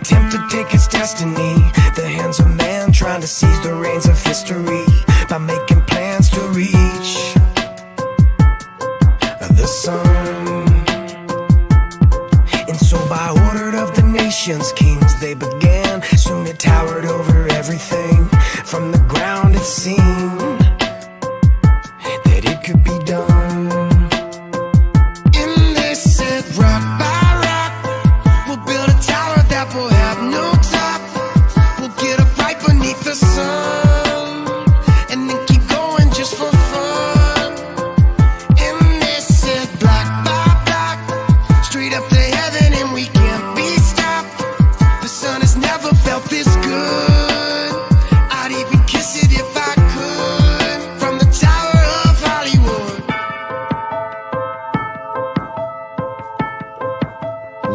attempt to take its destiny. The hands of man trying to seize the reins of history by making plans to reach the sun. And so by order of the nation's kings they began. Soon it towered over everything. From the ground it seemed that it could be done. And they said rock by rock, we'll build a tower that will have no top. We'll get up right beneath the sun and then keep going just for fun. And they said block by block, straight up to heaven and we can't be stopped. The sun has never felt this good. I'd even kiss it if I could. From the Tower of Hollywood.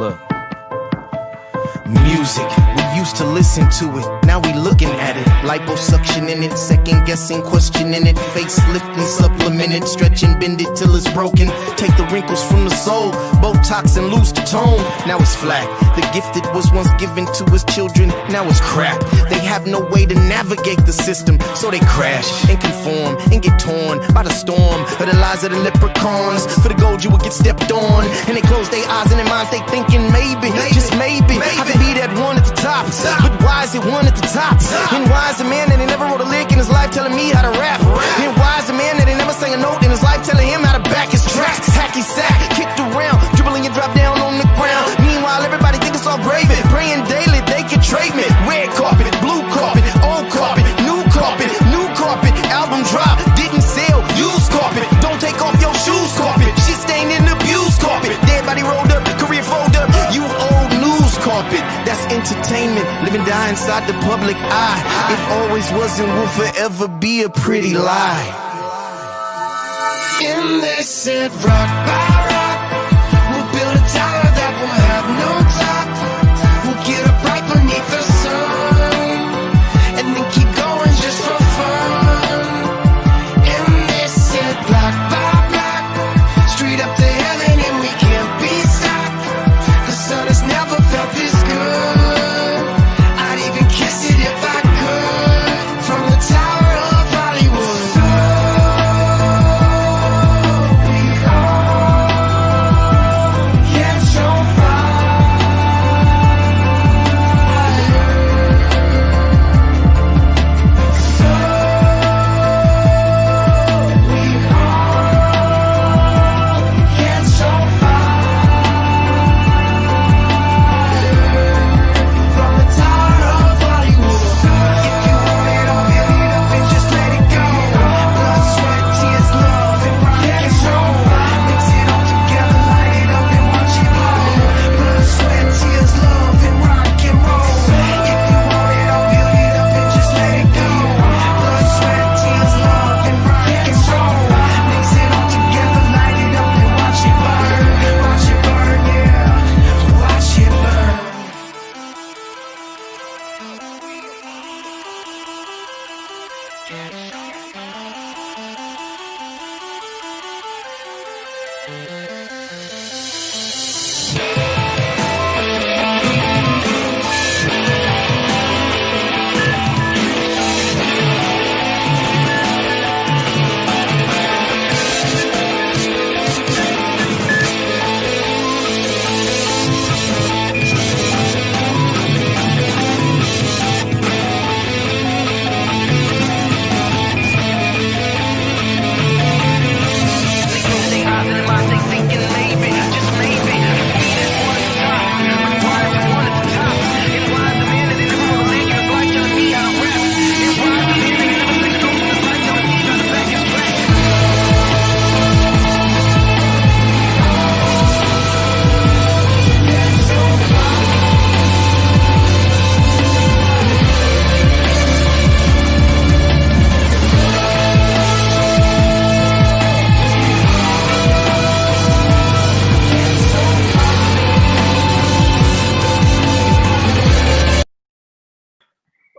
Look, music, we used to listen to it, now we looking at it. Liposuction in it, second guessing, questioning it. Facelifting, supplemented, stretch and bend it till it's broken. Take the wrinkles from the soul, Botox and lose the tone. Now it's flat. The gifted was once given to his children, now it's crap. They have no way to navigate the system, so they crash and conform and get torn by the storm of the lies of the leprechauns. For the gold you will get stepped on, and they close their eyes and their minds, they thinking maybe, just maybe, I could be that one at the top. But why is it one at the top? And why is a man that ain't never wrote a lick in his life telling me how to rap? And why is a man that ain't never sang a note in his life telling him how to back his tracks? Hacky sack, kicked around, dribbling and drop down on the ground. Meanwhile, everybody think it's all gravy, praying daily they can trade me. Red carpet, blue carpet, old carpet, new carpet, new carpet. Album drop, didn't sell, used carpet. Don't take off your shoes, carpet. Shit stained in abused carpet. Dead body rolled up, career fold up. You old news carpet. That's entertainment, live and die inside the public eye. It always was and will forever be a pretty lie. And they said rock by rock, we'll build a tower that will have no top. We'll get up right beneath the sun and then keep going just for fun. And they said block by block, straight up to heaven and we can't be stopped. The sun has never felt this good. I'd even kiss it if I could. From the Tower of Hollywood.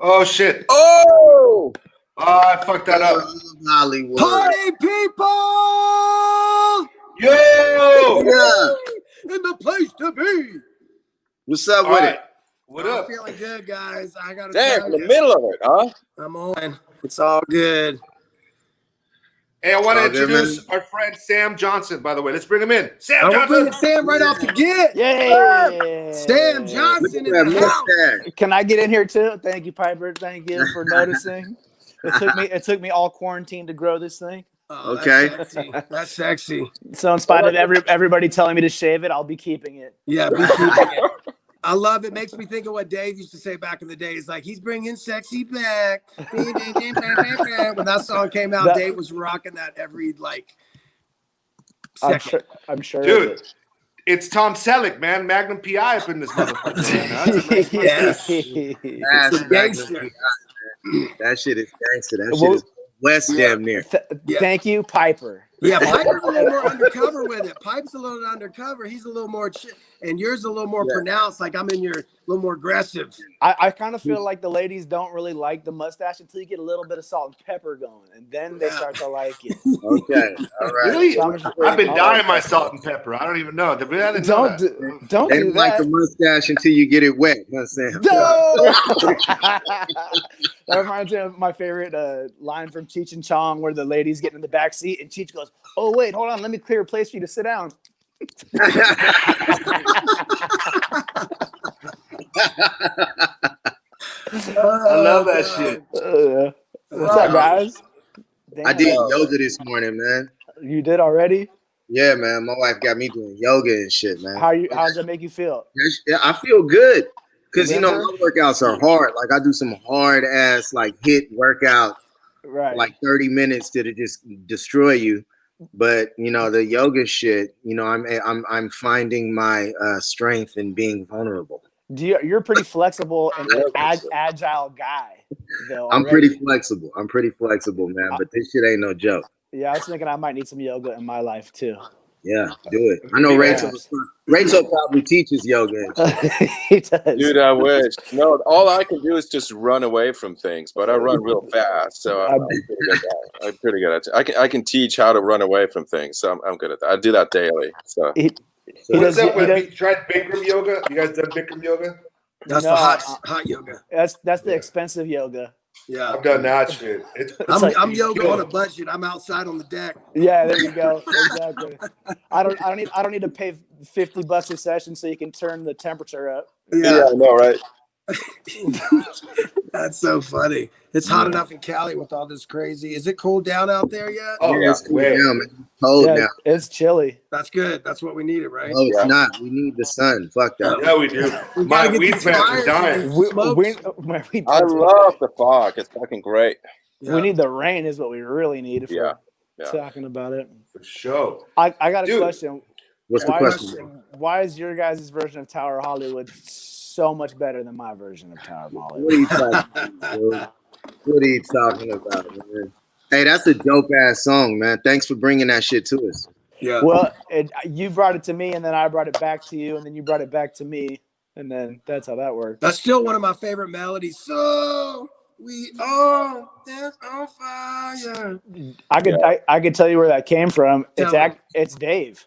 Oh shit! Oh, I fucked that up. Hollywood. Party people! Yo! Yeah. In the place to be. What's up All with right. it? What I'm up? feeling good, guys. I gotta Damn, tell in the you, middle of it, huh? I'm on. It's all good. Hey, I want to All good, introduce man. our friend Sam Johnson, by the way. Let's bring him in. Sam We're Johnson. bringing Sam right off the get. Yay! Sam Look Johnson at in that the house. mustache. Can I get in here too? Thank you, Piper. Thank you for noticing. It took me all quarantine to grow this thing. Oh, Okay. that's sexy. That's sexy. So in spite of everybody telling me to shave it, I'll be keeping it. Yeah, be keeping it. I love it. Makes me think of what Dave used to say back in the day. He's like, he's bringing sexy back. When that song came out, Dave was rocking that every second. I'm sure. Dude, it's Tom Selleck, man. Magnum PI up in this motherfucker. Man. That's a nice mustache. That's It's a gangster. Magnum PI. That shit is gangster. That shit is West damn near. Thank you, Piper. Yeah, Piper's a little more undercover with it. Pipe's a little undercover. He's a little more, and yours a little more pronounced. Like I'm in your a little more aggressive. I kind of feel like the ladies don't really like the mustache until you get a little bit of salt and pepper going, and then they start to like it. Okay, all right. Really? So I've been dying my salt and pepper. I don't even know. Don't don't They do don't like the that. mustache until you get it wet. Huh, Sam? No! That reminds me of my favorite line from Cheech and Chong, where the lady's getting in the back seat, and Cheech goes, "Oh wait, hold on, let me clear a place for you to sit down." I love that shit. What's up, guys? Damn. I did yoga this morning, man. You did already? Yeah, man. My wife got me doing yoga and shit, man. How does that make you feel? Yeah, I feel good because Yeah, my workouts are hard. Like I do some hard ass hit workout, Right. like 30 minutes to just destroy you. But the yoga shit, I'm finding my strength in being vulnerable. You're pretty flexible and agile guy, though. I'm already. pretty flexible, man. But this shit ain't no joke. Yeah, I was thinking I might need some yoga in my life too. Yeah, do it. I know Rachel probably teaches yoga. He does. Dude, I wish. No, all I can do is just run away from things, but I run real fast, so I'm pretty good at that. I'm pretty good at it. I can teach how to run away from things, so I'm good at that. I do that daily. So What's up with you tried Bikram yoga? You guys done Bikram yoga? That's the hot yoga. That's the expensive yoga. Yeah, I've done that shit. I'm yoga on a budget. I'm outside on the deck. Yeah, there you go. Exactly. I don't need to pay $50 a session so you can turn the temperature up. Yeah, I know, right? That's so funny. It's hot enough in Cali with all this crazy. Is it cooled down out there yet? Oh, yeah. It's cool down, man. It's cold now. It's chilly. That's good. That's what we needed, right? No, it's not. We need the sun. Fuck that. Yeah, we do. My weed plants are dying. I love the fog. It's fucking great. Yeah. We need the rain is what we really need if we're talking about it. For sure. I got a question. What's the question? Why is your guys' version of Tower of Hollywood so much better than my version of Tower of Hollywood? What are you talking about, dude? What are you talking about, man? Hey, that's a dope ass song, man. Thanks for bringing that shit to us. Yeah. Well, you brought it to me, and then I brought it back to you, and then you brought it back to me, and then that's how that worked. That's still one of my favorite melodies. So we are on fire. I could tell you where that came from. It's Dave.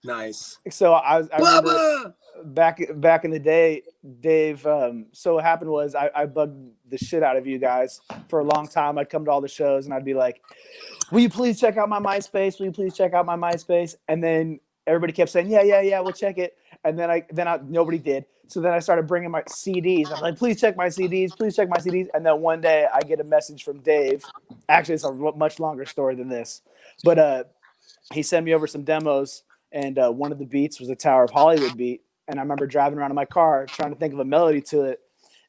Nice. So I remember back in the day, Dave. So what happened was I bugged the shit out of you guys for a long time. I'd come to all the shows and I'd be like, "Will you please check out my MySpace? Will you please check out my MySpace?" And then everybody kept saying, "Yeah, we'll check it." And then nobody did. So then I started bringing my CDs. I'm like, "Please check my CDs. Please check my CDs." And then one day I get a message from Dave. Actually, it's a much longer story than this, but he sent me over some demos, and one of the beats was a Tower of Hollywood beat. And I remember driving around in my car trying to think of a melody to it.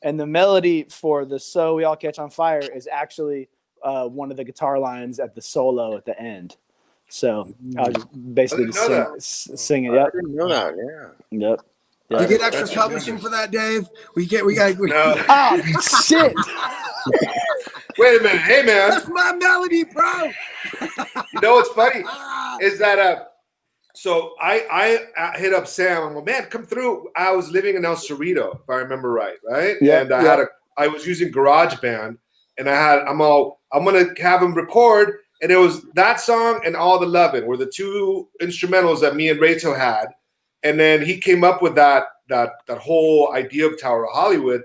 And the melody for the "So We All Catch on Fire" is actually one of the guitar lines at the solo at the end. So I was just basically sing it. Yep. I didn't know that. Yeah. Yep. You get extra publishing for that, Dave? We got. No. Oh shit! Wait a minute. Hey, man. That's my melody, bro. You know what's funny is that so I hit up Sam. I'm like, "Man, come through." I was living in El Cerrito, if I remember right? Yeah, and I was using GarageBand, and I'm gonna have him record, and it was that song and All the Lovin' were the two instrumentals that me and Rachel had, And then he came up with that whole idea of Tower of Hollywood.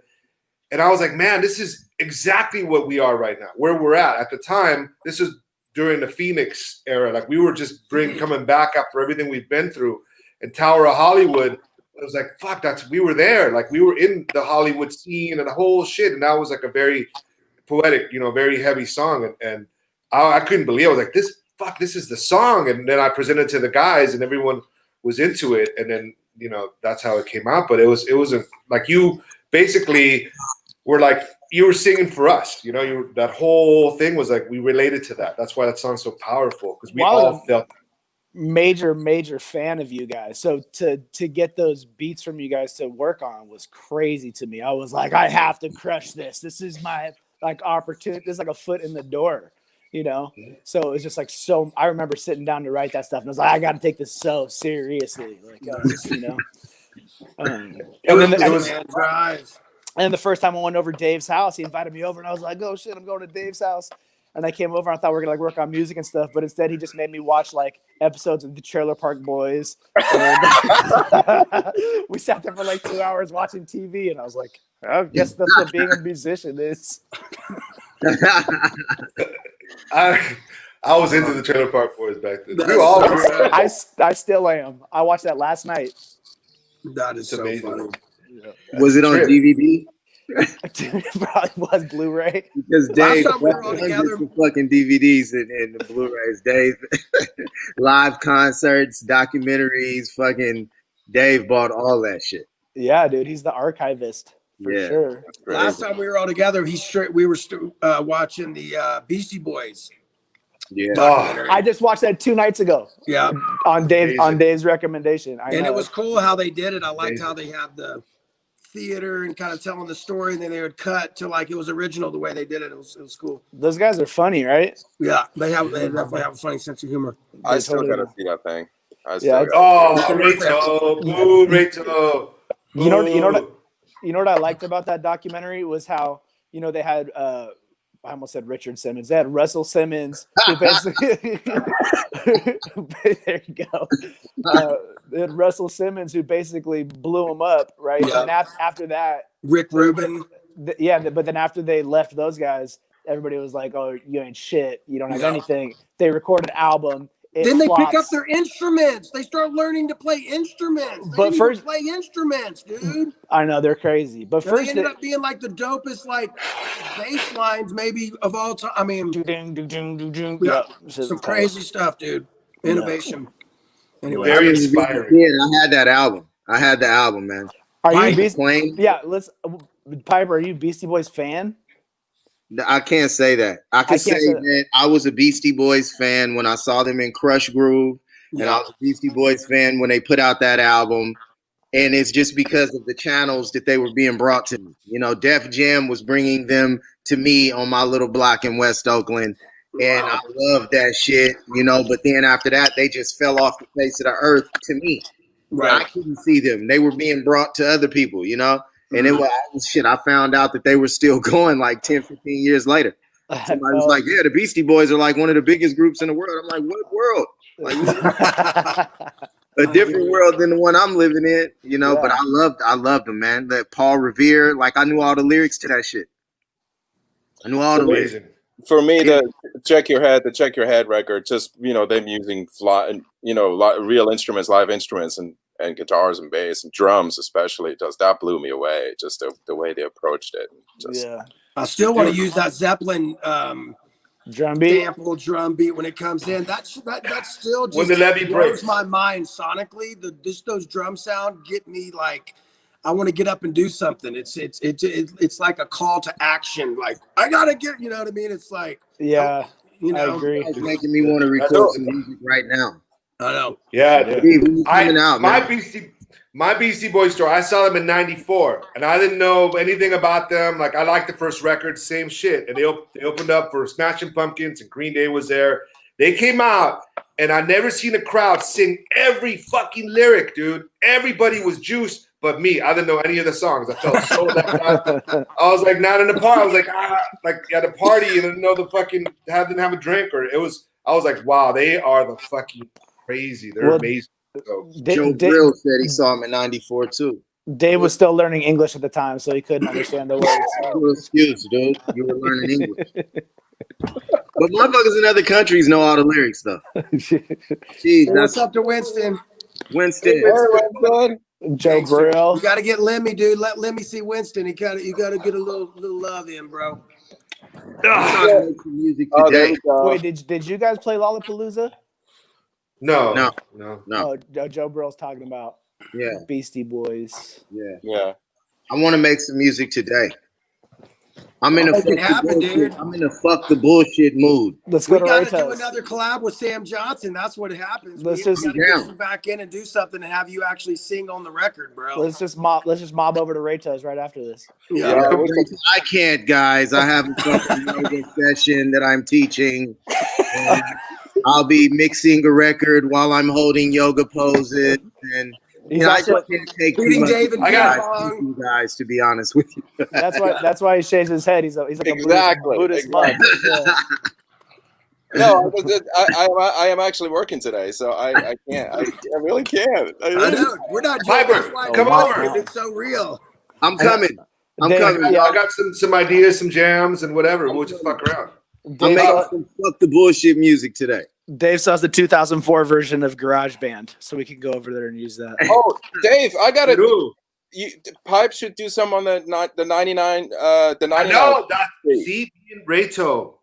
And I was like, man, this is exactly what we are right now, where we're at. At the time, this is during the Phoenix era. Like we were just coming back after everything we've been through. And Tower of Hollywood, I was like, fuck, we were there. Like we were in the Hollywood scene and the whole shit. And that was like a very poetic, very heavy song. And I couldn't believe it. I was like, this is the song. And then I presented to the guys and everyone was into it. And then, that's how it came out. But it wasn't like you basically were like, you were singing for us, that whole thing was like, we related to that. That's why that song's so powerful. Because we all felt major fan of you guys. So to get those beats from you guys to work on was crazy to me. I was like, I have to crush this. This is my opportunity. This is like a foot in the door, So it was just like I remember sitting down to write that stuff and I was like, I got to take this so seriously. Like, and then the first time I went over to Dave's house, he invited me over and I was like, oh shit, I'm going to Dave's house. And I came over and I thought we were going to work on music and stuff. But instead, he just made me watch episodes of the Trailer Park Boys. We sat there for 2 hours watching TV. And I was like, I guess that's what being a musician is. I was into the Trailer Park Boys back then. We all were. I still am. I watched that last night. That is so amazing. funny. Yeah. Was it on DVD? It probably was Blu-ray. Because Dave we were all together. Fucking DVDs and the Blu-rays. Dave, live concerts, documentaries. Fucking Dave bought all that shit. Yeah, dude, he's the archivist for sure. Last time we were all together, we were watching the Beastie Boys. Yeah, I just watched that 2 nights ago. Yeah, on Dave's recommendation. It was cool how they did it. I liked how they had the theater and kind of telling the story, and then they would cut to it was original the way they did it. It was cool. Those guys are funny, right? Yeah, they definitely have a funny sense of humor. I still gotta see that thing. Rachel. You know what I liked about that documentary was how they had I almost said Richard Simmons. They had Russell Simmons, who basically there you go. They had Russell Simmons, who basically blew him up, right? Yeah. And after that, Rick Rubin. But then after they left those guys, everybody was like, "Oh, you ain't shit. You don't have anything." They recorded an album. Then they pick up their instruments. They start learning to play instruments. They first play instruments, dude. I know they're crazy, but first they ended up being the dopest bass lines maybe of all time. I mean, some crazy stuff, dude. Innovation. Anyway, very inspiring. Yeah, I had that album. I had the album, man. Are you Beastie? Yeah, Piper. Are you Beastie Boys fan? I can't say that. I can say that I was a Beastie Boys fan when I saw them in Crush Groove, and I was a Beastie Boys fan when they put out that album. And it's just because of the channels that they were being brought to me. Def Jam was bringing them to me on my little block in West Oakland, and I loved that shit. But then after that, they just fell off the face of the earth to me. Right. I couldn't see them. They were being brought to other people. And it was shit. I found out that they were still going 10, 15 years later. Somebody was like, yeah, the Beastie Boys are one of the biggest groups in the world. I'm like, what world? A different world than the one I'm living in, but I loved them, man. That Paul Revere, I knew all the lyrics to that shit. I knew all the lyrics. For me, the Check Your Head record, just, them using real instruments, live instruments, and guitars and bass and drums especially, that blew me away. Just the way they approached it. I still want to use that Zeppelin drum beat, sample drum beat when it comes in. That still just when the levee breaks my mind sonically. Those drum sound get me I want to get up and do something. It's like a call to action. I gotta get, you know what I mean? It's I agree. It's making me want to record some music right now. I know. Yeah, dude. My Beastie Boys story, I saw them in '94, and I didn't know anything about them. I liked the first record, same shit. And they opened up for Smashing Pumpkins, and Green Day was there. They came out, and I never seen a crowd sing every fucking lyric, dude. Everybody was juiced, but me. I didn't know any of the songs. I felt so left out. I was not in the party. I was at a party, and I didn't know didn't have a drink, or I was like, wow, they are the fucking crazy. They're amazing. So Joe Brill said he saw him in '94 too. Dave was still learning English at the time, so he couldn't understand the words. No excuse, dude. You were learning English. But motherfuckers in other countries know all the lyrics, though. Jeez, What's up to Winston? Winston. Joe Brill. You got to get Lemmy, dude. Let Lemmy see Winston. You got to get a little love in, bro. Music today. Wait, did you guys play Lollapalooza? No. Oh, Joe Brill's talking about Beastie Boys. Yeah. I want to make some music today. I'm in a fuck the bullshit mood. Let's go to We got to do Raytos. another collab with Sam Johnson. That's what happens. Let's We just got to get you back in and do something and have you actually sing on the record, bro. Let's just mob over to Raytos right after this. Yeah, I can't, guys. I have a fucking yoga session that I'm teaching. And I'll be mixing a record while I'm holding yoga poses, and I just can't take too much you guys, to be honest with you. That's why he shaves his head. He's like a Buddhist monk. No, I am actually working today, so I can't. I really can't. I know. We're not joking. Come over. It's so real. I'm coming. I'm coming. Yeah. I got some ideas, some jams, and whatever. We'll just fuck around. I'm making some fuck the bullshit music today. Dave saw the 2004 version of GarageBand, so we can go over there and use that. Oh, Dave, I got it. Pipe should do some on the 99. The 99. I know that. CP and Rayto.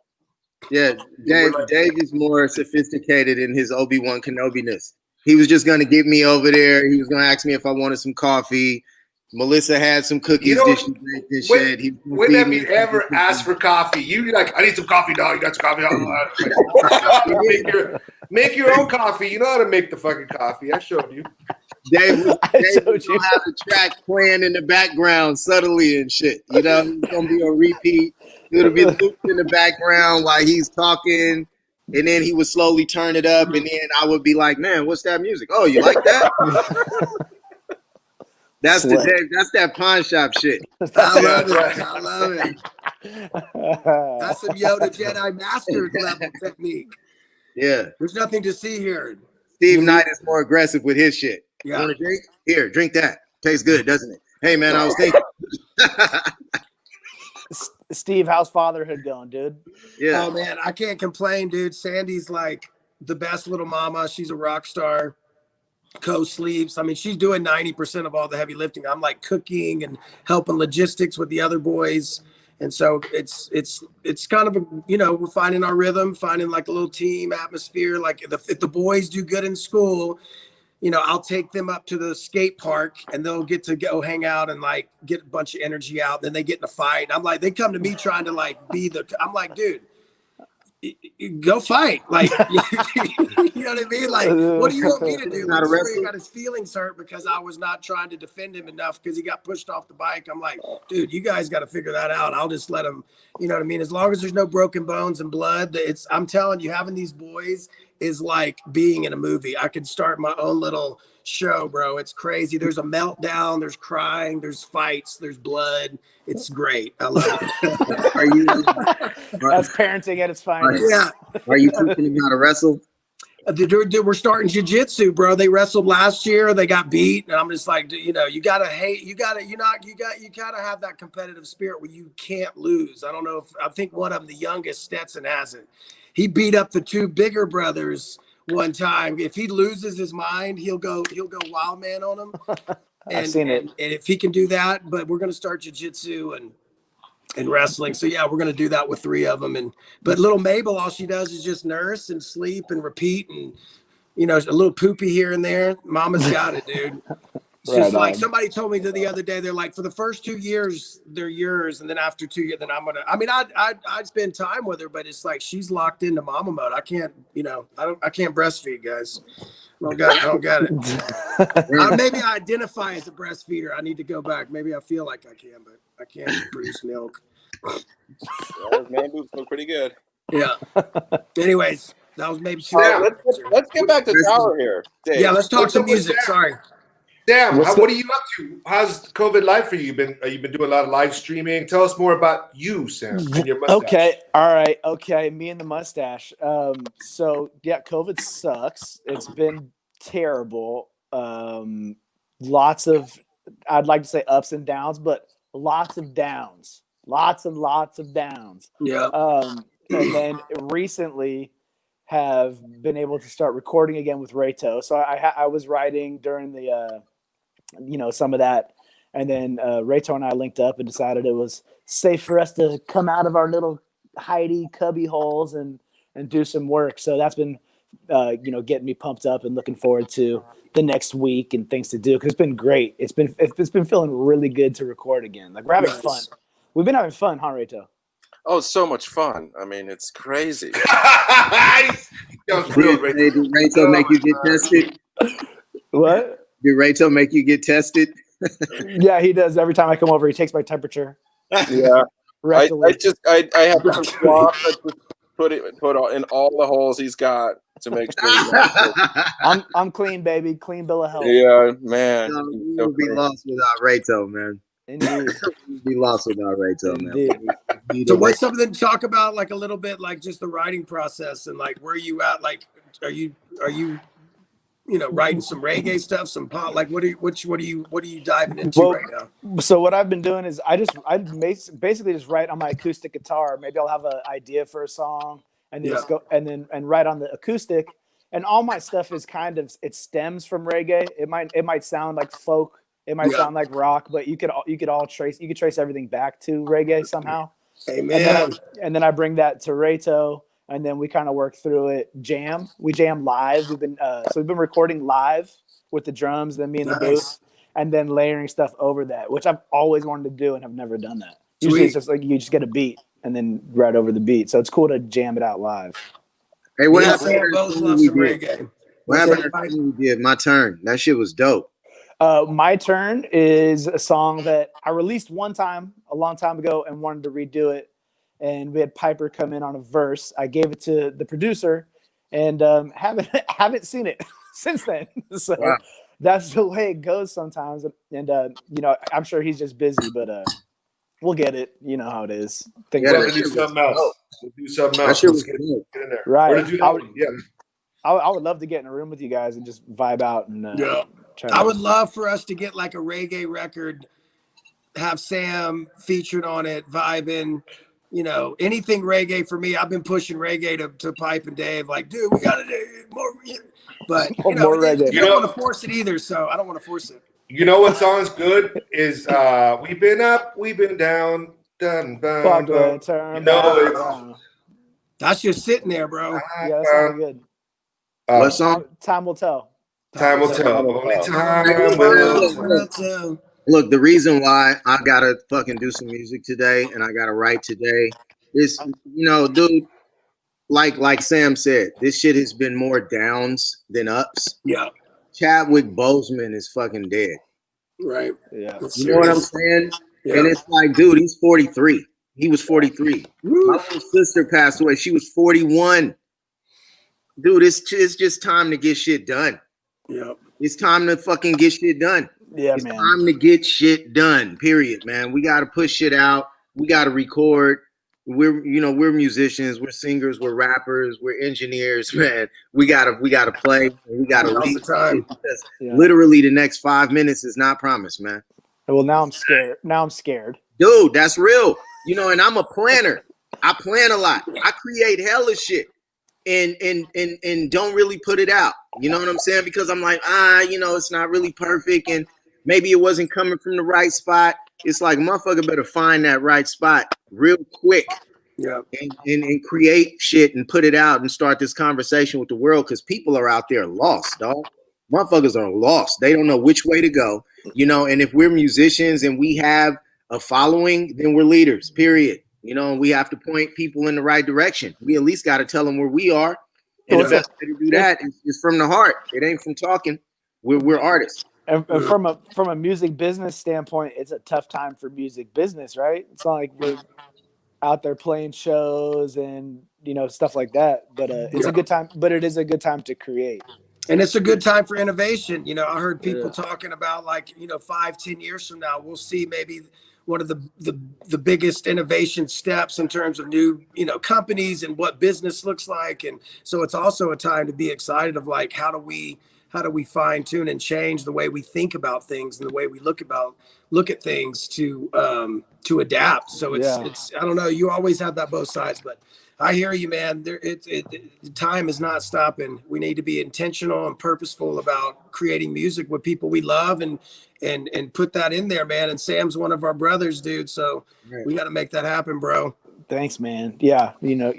Yeah, Dave is more sophisticated in his Obi-Wan Kenobi-ness. He was just gonna get me over there. He was gonna ask me if I wanted some coffee. Melissa had some cookies. When have you ever asked for coffee? You like, I need some coffee, dog. You got some coffee? Make your own coffee. You know how to make the fucking coffee. I showed you. Dave will have the track playing in the background subtly and shit. You know, it's gonna be on repeat. It'll be looped in the background while he's talking, and then he would slowly turn it up, and then I would be like, "Man, what's that music? Oh, you like that?" That's that pawn shop shit. I love it. That's some Yoda Jedi Master level technique. Yeah. There's nothing to see here. Steve Knight is more aggressive with his shit. Yeah. You want a drink? Here, drink that. Tastes good, doesn't it? Hey, man, I was thinking. Steve, how's fatherhood going, dude? Yeah. Oh, man, I can't complain, dude. Sandy's like the best little mama. She's a rock star. Co-sleeps. I mean, she's doing 90% of all the heavy lifting. I'm like cooking and helping logistics with the other boys. And so it's kind of we're finding our rhythm, finding like a little team atmosphere. Like if the boys do good in school, I'll take them up to the skate park and they'll get to go hang out and like get a bunch of energy out. Then they get in a fight. I'm like, they come to me trying to like I'm like, dude, go fight. Like, you know what I mean? Like, what do you want me to do? Like, he got his feelings hurt because I was not trying to defend him enough because he got pushed off the bike. I'm like, dude, you guys got to figure that out. I'll just let him, you know what I mean? As long as there's no broken bones and blood, I'm telling you, having these boys is like being in a movie. I could start my own little show, bro. It's crazy. There's a meltdown, there's crying, there's fights, there's blood. It's great. I love it. That's parenting at its finest. Yeah. Are you teaching them how to wrestle? Dude, we're starting jiu-jitsu, bro. They wrestled last year. They got beat, and I'm just like, you gotta have that competitive spirit where you can't lose. I think one of them, the youngest, Stetson, has it. He beat up the two bigger brothers one time. If he loses his mind, he'll go wild man on him. I've seen it. And if he can do that, but we're gonna start jiu-jitsu and wrestling. So yeah, we're gonna do that with three of them. But little Mabel, all she does is just nurse and sleep and repeat, and a little poopy here and there. Mama's got it, dude. It's just like somebody told me the other day, they're like, for the first 2 years, they're yours, and then after 2 years, then I'd spend time with her, but it's like she's locked into mama mode. I can't, I can't breastfeed, guys. I don't got it. Maybe I identify as a breastfeeder. I need to go back. Maybe I feel like I can, but I can't produce milk. Man boobs look pretty good. Yeah. Anyways, that was maybe too. Let's get back to Tower here, Dave. Yeah, let's talk some music. Sorry. Sam, what are you up to? How's COVID life for you? You've been doing a lot of live streaming. Tell us more about you, Sam, and your mustache. Okay, all right, okay. Me and the mustache. So yeah, COVID sucks. It's been terrible. Lots of, I'd like to say ups and downs, but lots of downs. Lots and lots of downs. Yeah. And then recently have been able to start recording again with Rayto. So I was writing during the, some of that. And then Rayto and I linked up and decided it was safe for us to come out of our little hidey cubby holes and do some work. So that's been, getting me pumped up and looking forward to the next week and things to do. Cause it's been great. It's been feeling really good to record again. Like we're having fun. We've been having fun, huh, Rayto? Oh, it's so much fun. I mean, it's crazy. Did Rayto make you get tested? What? Did Rayto make you get tested? Yeah, he does. Every time I come over, he takes my temperature. Yeah. I have some swab that put in all the holes he's got to make sure. I'm clean, baby. Clean bill of health. Yeah, man. You would be lost without Rayto, man. Indeed. You'd be lost without Rayto, man. So what's something to talk about, like a little bit, like just the writing process and like where you at? Like, are you writing some reggae stuff, some pop? Like, what are you diving into right now? So what I've been doing is I basically just write on my acoustic guitar. Maybe I'll have an idea for a song and then just go and write on the acoustic. And all my stuff is it stems from reggae. It might sound like folk. It might sound like rock, but you could trace everything back to reggae somehow. Amen. And then I bring that to Rayto, and then we kind of work through it. We jam live. We've been recording live with the drums, then me in the booth, and then layering stuff over that, which I've always wanted to do and have never done that. Usually it's just like you just get a beat and then right over the beat. So it's cool to jam it out live. Hey, what happened? Both love some reggae. What happened to you did My Turn? That shit was dope. My Turn is a song that I released one time a long time ago and wanted to redo it. And we had Piper come in on a verse. I gave it to the producer and haven't seen it since then. So that's the way it goes sometimes. And I'm sure he's just busy, but we'll get it. You know how it is. We'll do something else. Let's get in there. Right. I would love to get in a room with you guys and just vibe out. And I would love for us to get like a reggae record, have Sam featured on it, vibing, anything reggae for me. I've been pushing reggae to Pipe and Dave, like, dude, we got to do more. But, more reggae. You don't want to force it either, so I don't want to force it. You know what song's good is We've Been Up, We've Been Down, done, that's just sitting there, bro. Yeah, that's really good. What song? Time Will Tell. Time will tell. Only time will tell. Look, the reason why I gotta fucking do some music today and I gotta write today is, dude, like Sam said, this shit has been more downs than ups. Yeah. Chadwick Boseman is fucking dead. Right. Yeah. You know what I'm saying? Yeah. And it's like, dude, he's 43. He was 43. Woo. My little sister passed away. She was 41. Dude, it's just time to get shit done. Yeah. It's time to fucking get shit done. Yeah, it's man. time to get shit done. Period, man. We got to push shit out. We got to record. We're musicians. We're singers. We're rappers. We're engineers, man. We gotta play. We gotta leave. Literally, the next 5 minutes is not promised, man. Well, now I'm scared. Dude, that's real. And I'm a planner. I plan a lot. I create hella shit. And don't really put it out. You know what I'm saying? Because I'm like, it's not really perfect, and maybe it wasn't coming from the right spot. It's like, motherfucker better find that right spot real quick. Yeah. And create shit and put it out and start this conversation with the world, because people are out there lost, dog. Motherfuckers are lost. They don't know which way to go. And if we're musicians and we have a following, then we're leaders, period. And we have to point people in the right direction. We at least got to tell them where we are. And the best way to do that is from the heart. It ain't from talking. We're artists. And from a music business standpoint, it's a tough time for music business, right? It's not like we're out there playing shows and stuff like that. But it's a good time. But it is a good time to create. And it's a good time for innovation. I heard people talking about 5-10 years from now, we'll see maybe one of the biggest innovation steps in terms of new, companies and what business looks like. And so it's also a time to be excited of like, how do we how do we fine tune and change the way we think about things and the way we look at things to adapt. So it's I don't know, you always have that both sides, but I hear you, man. Time is not stopping. We need to be intentional and purposeful about creating music with people we love and put that in there, man. And Sam's one of our brothers, dude. So we got to make that happen, bro. Thanks, man. Yeah, I'm down.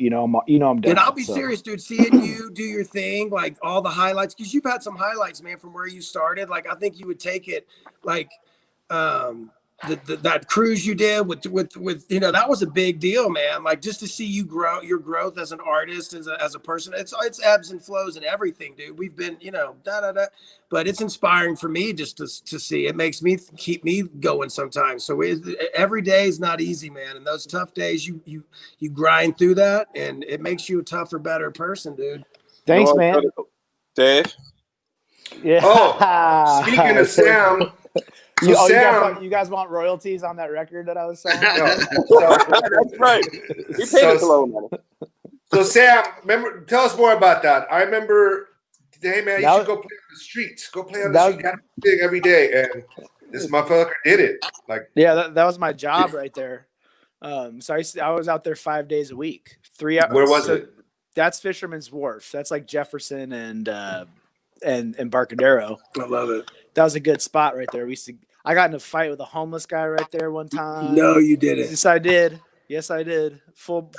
And I'll be serious, dude. Seeing you do your thing, like all the highlights, because you've had some highlights, man, from where you started. Like I think you would take it, like that cruise you did with that was a big deal, man. Like just to see you grow, your growth as an artist, as a person. It's ebbs and flows and everything, dude. We've been but it's inspiring for me just to see. It makes me keep me going sometimes. So every day is not easy, man. And those tough days, you grind through that, and it makes you a tougher, better person, dude. Thanks, man. Dave. Yeah. Oh, speaking of Sam. So you guys want royalties on that record that I was selling? That's right. We paid us a low money. So Sam, tell us more about that. I remember, hey man, you should go play on the streets. Go play on the street. Got a thing every day, and this motherfucker did it. Like, yeah, that was my job right there. So I was out there 5 days a week, 3 hours. Where was it? That's Fisherman's Wharf. That's like Jefferson and Barcadero. I love it. That was a good spot right there. I got in a fight with a homeless guy right there one time. No, you didn't. Yes, I did. Yes, I did. Full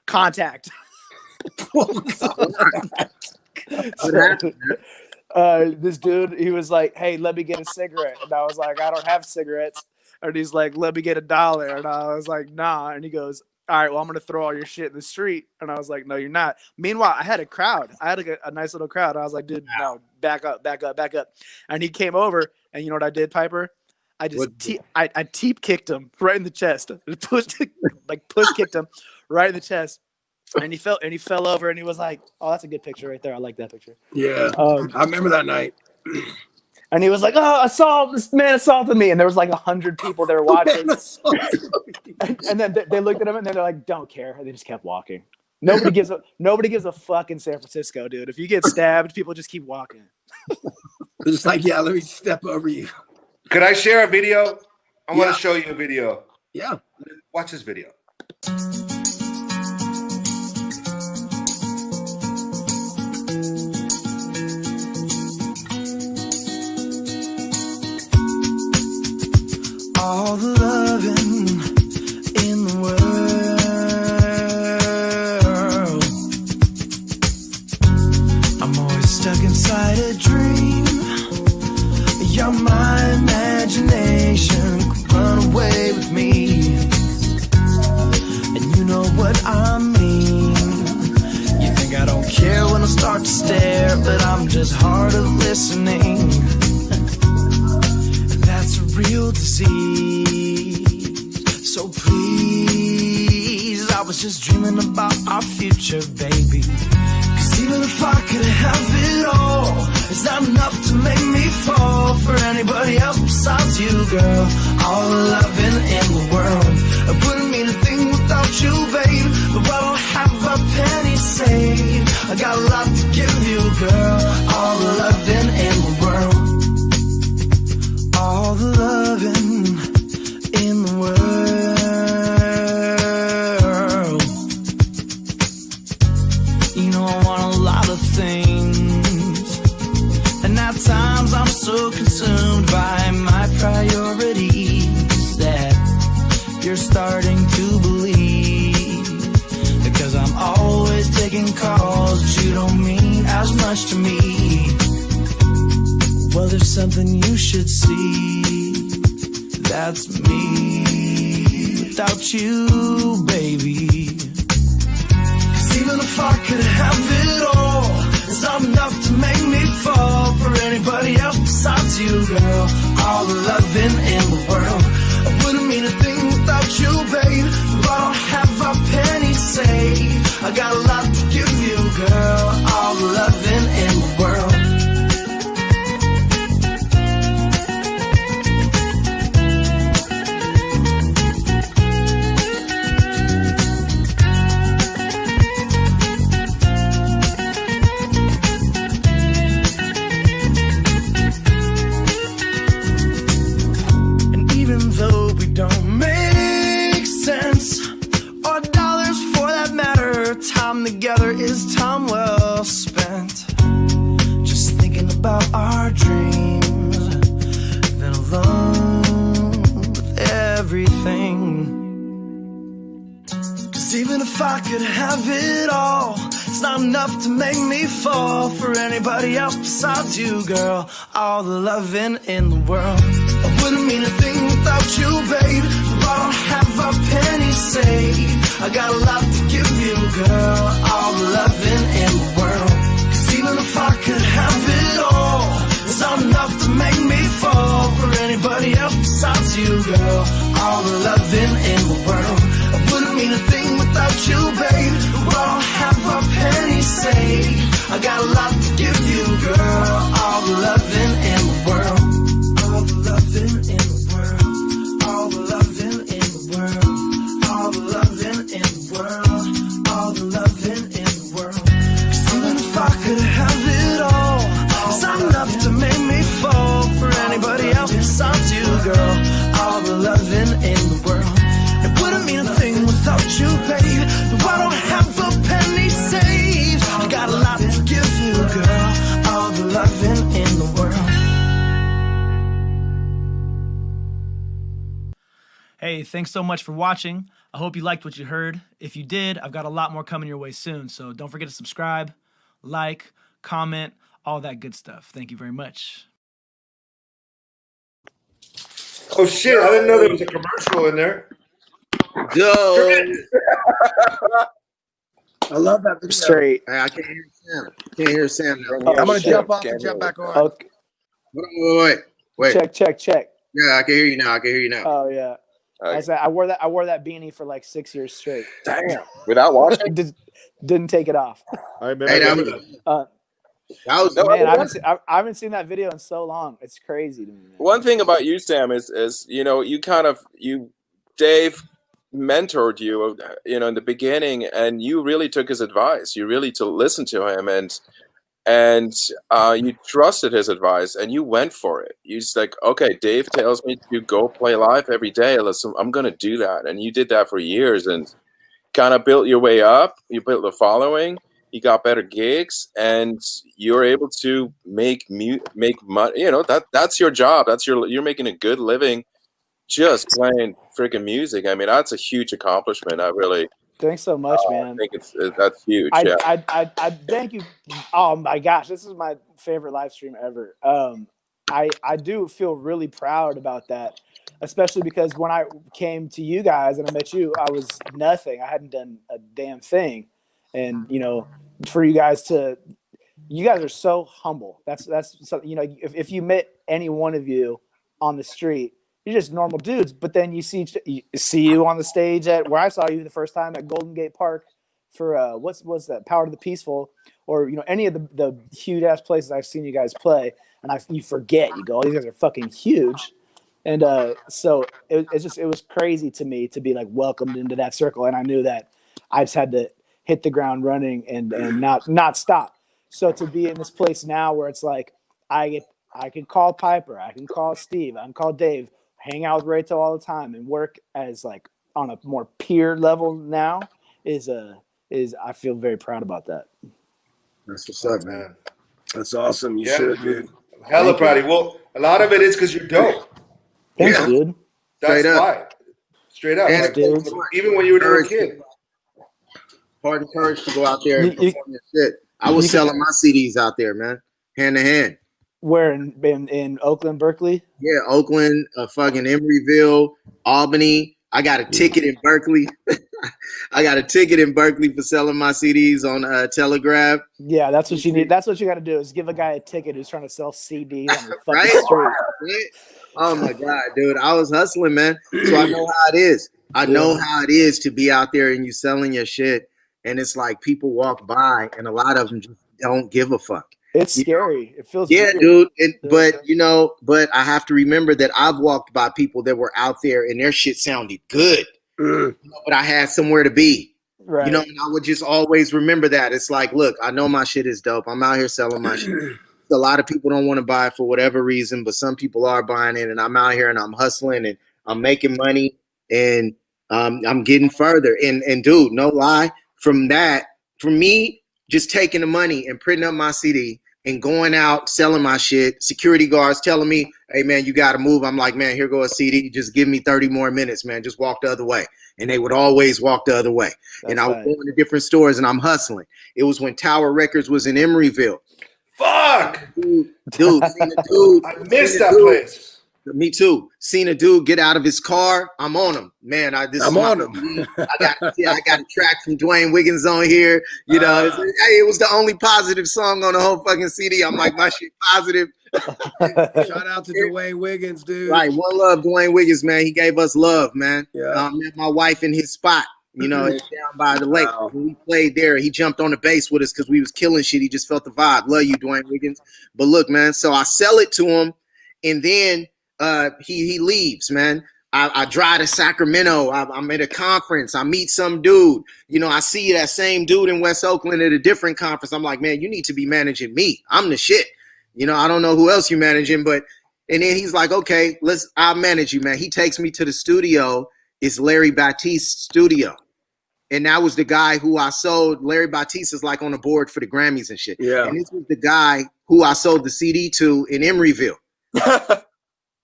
contact. This dude, he was like, "Hey, let me get a cigarette," and I was like, "I don't have cigarettes." And he's like, "Let me get $1," and I was like, "Nah." And he goes, "All right, well, I'm gonna throw all your shit in the street." And I was like, "No, you're not." Meanwhile, I had a crowd. I had a nice little crowd. I was like, "Dude, no, back up." And he came over, and you know what I did, Piper? I just I teep kicked him right in the chest. Push kicked him right in the chest, and he fell over, and he was like, "Oh, that's a good picture right there. I like that picture." Yeah, I remember that night. And he was like, "Oh, this man assaulted me," and there was like 100 people there watching. and then they looked at him, and then they're like, "Don't care." And they just kept walking. Nobody gives a fuck in San Francisco, dude. If you get stabbed, people just keep walking. They're just like, "Yeah, let me step over you." Could I share a video? I want to show you a video. Yeah. Watch this video. All the loving in the world. I'm always stuck inside a dream. You're my imagination, could run away with me. And you know what I mean. You think I don't care when I start to stare, but I'm just hard of listening. That's a real disease. So please, I was just dreaming about our future, baby. Cause even if I could have it all, it's not enough to make me fall for anybody else besides you, girl. All the loving in the world, it wouldn't mean a thing without you, babe. But I don't have a penny saved. I got a lot to give you, girl. All the loving in the world. All the loving in the world. You know I want a lot of things, and at times I'm so consumed by my priorities that you're starting to believe. Because I'm always taking calls that you don't mean as much to me. Well, there's something you should see. That's me without you, baby. Cause even if I could have it all, it's not enough to make me fall for anybody else besides you, girl. All the loving in the world, I wouldn't mean a thing without you, babe. But I don't have a penny saved. I got a lot to give you, girl. All the loving in the world. time together is time well spent. Just thinking about our dreams, then alone with everything. Cause even if I could have it all, it's not enough to make me fall for anybody else besides you, girl. All the loving in the world, I wouldn't mean a thing without you, babe. I don't have a penny saved, I got a lot to give you, girl. All the loving in the world. Cause even if I could have it all, it's not enough to make me fall for anybody else besides you, girl. All the loving in the world. I wouldn't mean a thing without you, babe. I don't have a penny saved, I got a lot to give you, girl. All the loving in the world. All the loving in the world. All the loving in the world. All the loving in the world. All the loving in the world. Cause even if I could have it all, it's not enough to make me fall for anybody else besides you, girl. All the loving in the world. It wouldn't mean a thing without you, babe. No, I don't have a penny saved, I got a lot to give you, girl. All the loving in the world. Hey, thanks so much for watching. I hope you liked what you heard. If you did, I've got a lot more coming your way soon, so don't forget to subscribe, like, comment, all that good stuff. Thank you very much. Oh shit! I didn't know there was a commercial in there. Yo, I love that video. Straight. Hey, I can't hear Sam. Can't hear Sam now. I'm gonna shit. jump off and jump back on. Okay. Wait. Check. Yeah, I can hear you now. I can hear you now. Oh yeah. I said I wore that beanie for like 6 years straight. Damn. Without washing? Didn't take it off. I remember Hey, that. that was Man, I haven't seen that video in so long. It's crazy to me. Man. One thing about you, Sam, is you know, Dave mentored you, you know, in the beginning, and you really took his advice. You really listened to him, and you trusted his advice, and you went for it. You just like, okay, Dave tells me to go play live every day. Listen, I'm gonna do that, and you did that for years, and kind of built your way up. You built the following. You got better gigs, and you're able to make money. You know, that's your job. You're making a good living just playing freaking music. I mean, that's a huge accomplishment. I really Thanks so much, man. I think that's huge. I thank you. Oh my gosh, this is my favorite live stream ever. I do feel really proud about that, especially because when I came to you guys and I met you, I was nothing. I hadn't done a damn thing, and you know, for you guys to, you guys are so humble. That's something, you know, if you met any one of you on the street, you're just normal dudes, but then you see you on the stage at where I saw you the first time at Golden Gate Park for what's that, Power to the Peaceful, or you know, any of the huge ass places I've seen you guys play, and you forget, you go, oh, these guys are fucking huge, and so it was crazy to me to be like welcomed into that circle, and I knew that I just had to hit the ground running and not stop. So to be in this place now where it's like I can call Piper, I can call Steve, I can call Dave, hang out with Rachel all the time, and work as like on a more peer level now is I feel very proud about that. That's what's up, man. That's awesome. You Yeah, should, dude. Hella proud of you. Well, a lot of it is because you're dope. Thanks, Yeah. dude. That's Straight up. why. Straight up. And Like, dude. even when you were a little kid. Hard and courage to go out there and You- perform your shit. I was selling my CDs out there, man, hand to hand. Where in Oakland, Berkeley? Yeah, Oakland, fucking Emeryville, Albany. I got a ticket in Berkeley. I got a ticket in Berkeley for selling my CDs on Telegraph. Yeah, that's what you need. That's what you got to do is give a guy a ticket who's trying to sell CDs on the fucking Right? street. Right? Oh my God, dude. I was hustling, man. So I know how it is. I know how it is to be out there and you selling your shit. And it's like people walk by and a lot of them just don't give a fuck. It's scary. It feels Yeah, weird. dude. But I have to remember that I've walked by people that were out there and their shit sounded good. But I had somewhere to be. Right. You know, and I would just always remember that. It's like, look, I know my shit is dope. I'm out here selling my shit. A lot of people don't want to buy it for whatever reason, but some people are buying it, and I'm out here and I'm hustling and I'm making money and I'm getting further. And dude, no lie, from that, for me, just taking the money and printing up my CD and going out, selling my shit, security guards telling me, hey, man, you got to move. I'm like, man, here go a CD. Just give me 30 more minutes, man. Just walk the other way. And they would always walk the other way. And I was going to different stores and I'm hustling. It was when Tower Records was in Emeryville. Fuck! Dude, seen a dude. I missed that place. Me too. Seen a dude get out of his car. I'm on him, man. I'm on him. I got a track from Dwayne Wiggins on here. You know, it was the only positive song on the whole fucking CD. I'm like, my shit positive. Shout out to Dwayne Wiggins, dude. Right, one love, Dwayne Wiggins, man. He gave us love, man. Yeah. Met my wife in his spot. You know, down by the lake. Wow. When we played there, he jumped on the bass with us because we was killing shit. He just felt the vibe. Love you, Dwayne Wiggins. But look, man. So I sell it to him, and then he leaves, man. I drive to Sacramento. I'm at a conference. I meet some dude. You know, I see that same dude in West Oakland at a different conference. I'm like, man, you need to be managing me. I'm the shit. You know, I don't know who else you managing, but and then he's like, okay, I'll manage you, man. He takes me to the studio. It's Larry Batiste's studio. And that was the guy who I sold. Larry Batiste is like on the board for the Grammys and shit. Yeah. And this was the guy who I sold the CD to in Emeryville.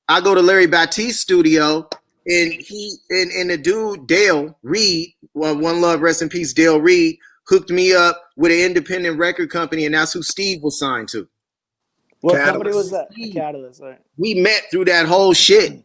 I go to Larry Batiste's studio, and the dude Dale Reed, one love, rest in peace, Dale Reed, hooked me up with an independent record company, and that's who Steve was signed to. What Catalyst. company was that? Catalyst. Right. We met through that whole shit.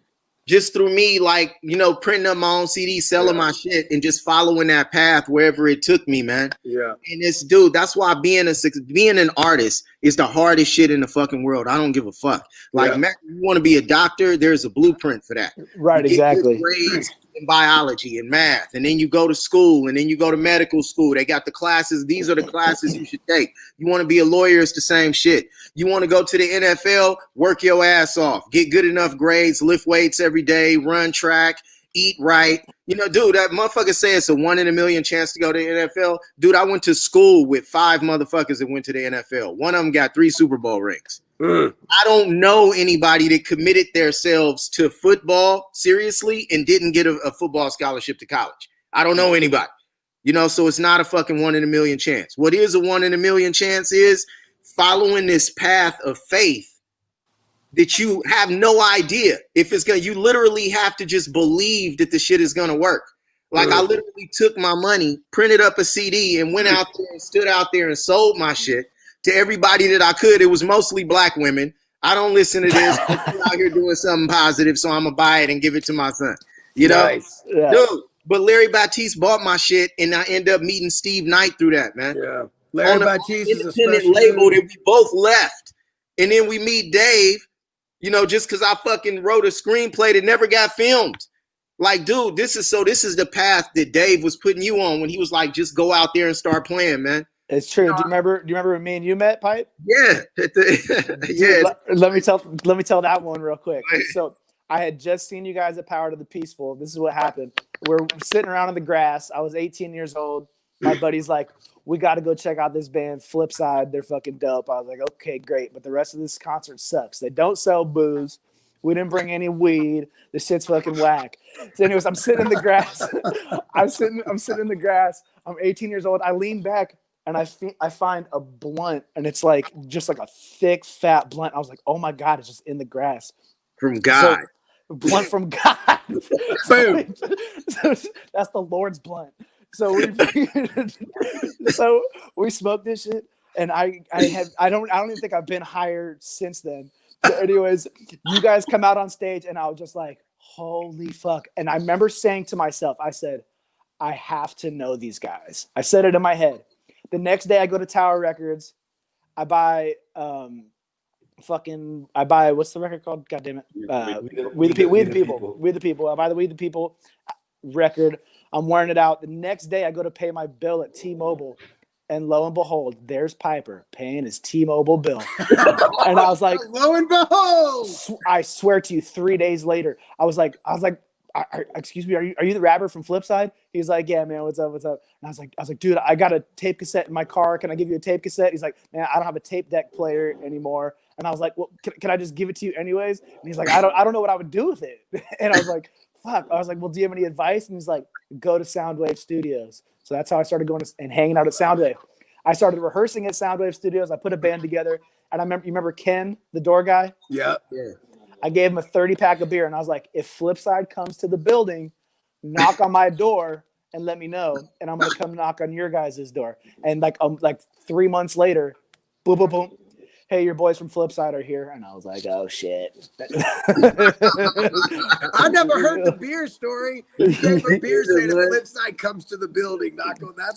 Just through me, like, you know, printing up my own CD, selling my shit, and just following that path wherever it took me, man. Yeah. And this dude, that's why being an artist is the hardest shit in the fucking world. I don't give a fuck. Like, man, you want to be a doctor, there's a blueprint for that. Right, You get exactly. good grades in biology and math, and then you go to school, and then you go to medical school. They got the classes. These are the classes you should take. You want to be a lawyer, it's the same shit. You want to go to the NFL, work your ass off, get good enough grades, lift weights every day, run track, eat right. You know, dude, that motherfucker say it's a 1 in a million chance to go to the NFL. Dude, I went to school with 5 motherfuckers that went to the NFL. One of them got 3 Super Bowl rings. I don't know anybody that committed themselves to football seriously and didn't get a football scholarship to college. I don't know anybody. You know, so it's not a fucking 1 in a million chance. What is a 1 in a million chance is following this path of faith that you have no idea if it's gonna. You literally have to just believe that the shit is gonna work. Like, I literally took my money, printed up a CD, and went out there and stood out there and sold my shit to everybody that I could. It was mostly black women. I don't listen to this. I'm out here doing something positive, so I'm gonna buy it and give it to my son. You know, Nice. Yeah. dude. But Larry Batiste bought my shit, and I end up meeting Steve Knight through that, man. Yeah. Larry On a Batiste is a independent special label dude. that we both left, and then we meet Dave. You know, just because I fucking wrote a screenplay that never got filmed. Like, dude, this is the path that Dave was putting you on when he was like, just go out there and start playing, man. It's true. Do you remember when me and you met, Pipe? Yeah. Dude, let me tell that one real quick. So I had just seen you guys at Power to the Peaceful. This is what happened. We're sitting around in the grass. I was 18 years old. My buddy's like, we got to go check out this band, Flipsyde. They're fucking dope. I was like, okay, great. But the rest of this concert sucks. They don't sell booze. We didn't bring any weed. This shit's fucking whack. So anyways, I'm sitting in the grass. I'm sitting in the grass. I'm 18 years old. I lean back and I find a blunt, and it's like just like a thick, fat blunt. I was like, oh my God, it's just in the grass. From God. So, blunt from God. Boom. So that's the Lord's blunt. So we smoked this shit, and I don't even think I've been higher since then. So anyways, you guys come out on stage, and I was just like, holy fuck. And I remember saying to myself, I said, I have to know these guys. I said it in my head. The next day I go to Tower Records. I buy what's the record called? God damn it. We the People. I buy the We the People record. I'm wearing it out. The next day I go to pay my bill at T-Mobile, and lo and behold, there's Piper paying his T-Mobile bill. And I was like, lo and behold, I swear to you, 3 days later, I was like, excuse me, are you the rapper from Flipsyde? He's like, yeah, man, what's up? And I was like, dude, I got a tape cassette in my car. Can I give you a tape cassette? He's like, man, I don't have a tape deck player anymore. And I was like, well, can I just give it to you anyways? And he's like, I don't know what I would do with it. And I was like, fuck. I was like, well, do you have any advice? And he's like, go to Soundwave Studios. So that's how I started going and hanging out at Soundwave. I started rehearsing at Soundwave Studios. I put a band together. And you remember Ken, the door guy? Yeah. I gave him a 30-pack of beer, and I was like, if Flipsyde comes to the building, knock on my door and let me know, and I'm going to come knock on your guys' door. And like 3 months later, boom, boom, boom. Hey, your boys from Flipsyde are here. And I was like, oh, shit. I never heard the beer story. You gave a beer saying the Flipsyde comes to the building.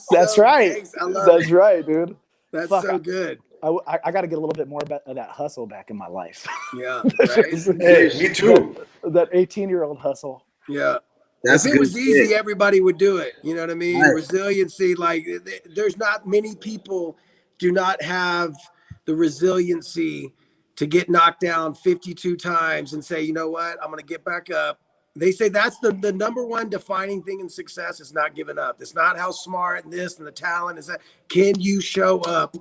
That's right. Thanks. I love That's it. right, dude. That's Fuck, so good. I got to get a little bit more of that hustle back in my life. Yeah. Right? Hey, me too. That 18-year-old hustle. Yeah. That's if it was easy, everybody would do it. You know what I mean? Right. Resiliency, like there's not many people do not have the resiliency to get knocked down 52 times and say, you know what, I'm going to get back up. They say that's the number one defining thing in success is not giving up. It's not how smart and this and the talent is that. Can you show up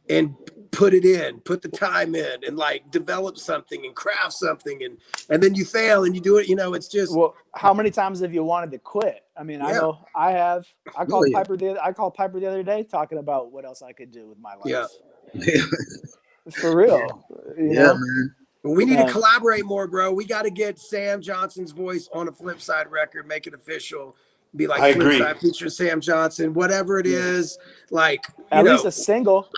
and put it in, put the time in and like develop something and craft something and then you fail and you do it, it's just. Well, how many times have you wanted to quit? I mean, I know I have. I called Piper the other day talking about what else I could do with my life. Yeah. For real. You know? Man. We need to collaborate more, bro. We got to get Sam Johnson's voice on a Flipsyde record, make it official. Be like I agree. Flipsyde feature Sam Johnson, whatever it is. Like at least a single.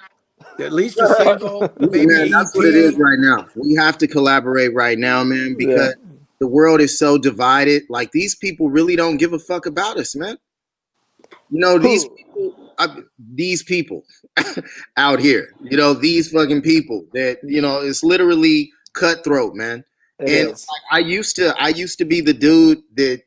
At least a single. Maybe man, that's what it is right now. We have to collaborate right now, man, because the world is so divided. Like these people really don't give a fuck about us, man. These people out here, these fucking people that, it's literally cutthroat, man. Like, I used to be the dude that,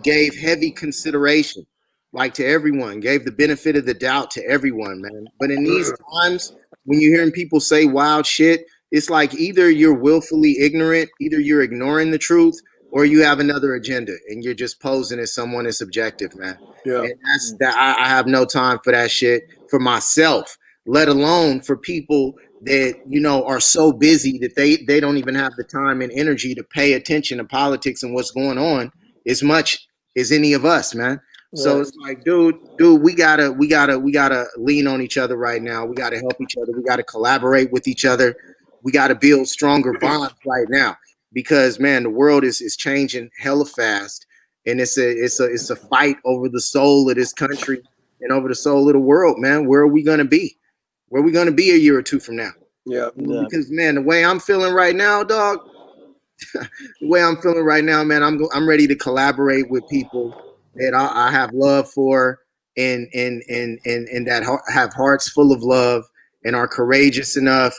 gave heavy consideration, like to everyone, gave the benefit of the doubt to everyone, man. But in these times, when you're hearing people say wild shit, it's like either you're willfully ignorant, either you're ignoring the truth, or you have another agenda and you're just posing as someone that's objective, man. Yeah. And that's that. I have no time for that shit for myself, let alone for people that, are so busy that they don't even have the time and energy to pay attention to politics and what's going on as much as any of us, man. So it's like, dude, we gotta lean on each other right now. We gotta help each other. We gotta collaborate with each other. We gotta build stronger bonds right now. Because man, the world is changing hella fast, and it's a fight over the soul of this country and over the soul of the world, man. Where are we gonna be? Where are we gonna be a year or two from now? Yeah. Because man, the way I'm feeling right now, dog. The way I'm feeling right now, man, I'm ready to collaborate with people that I have love for, and that have hearts full of love and are courageous enough,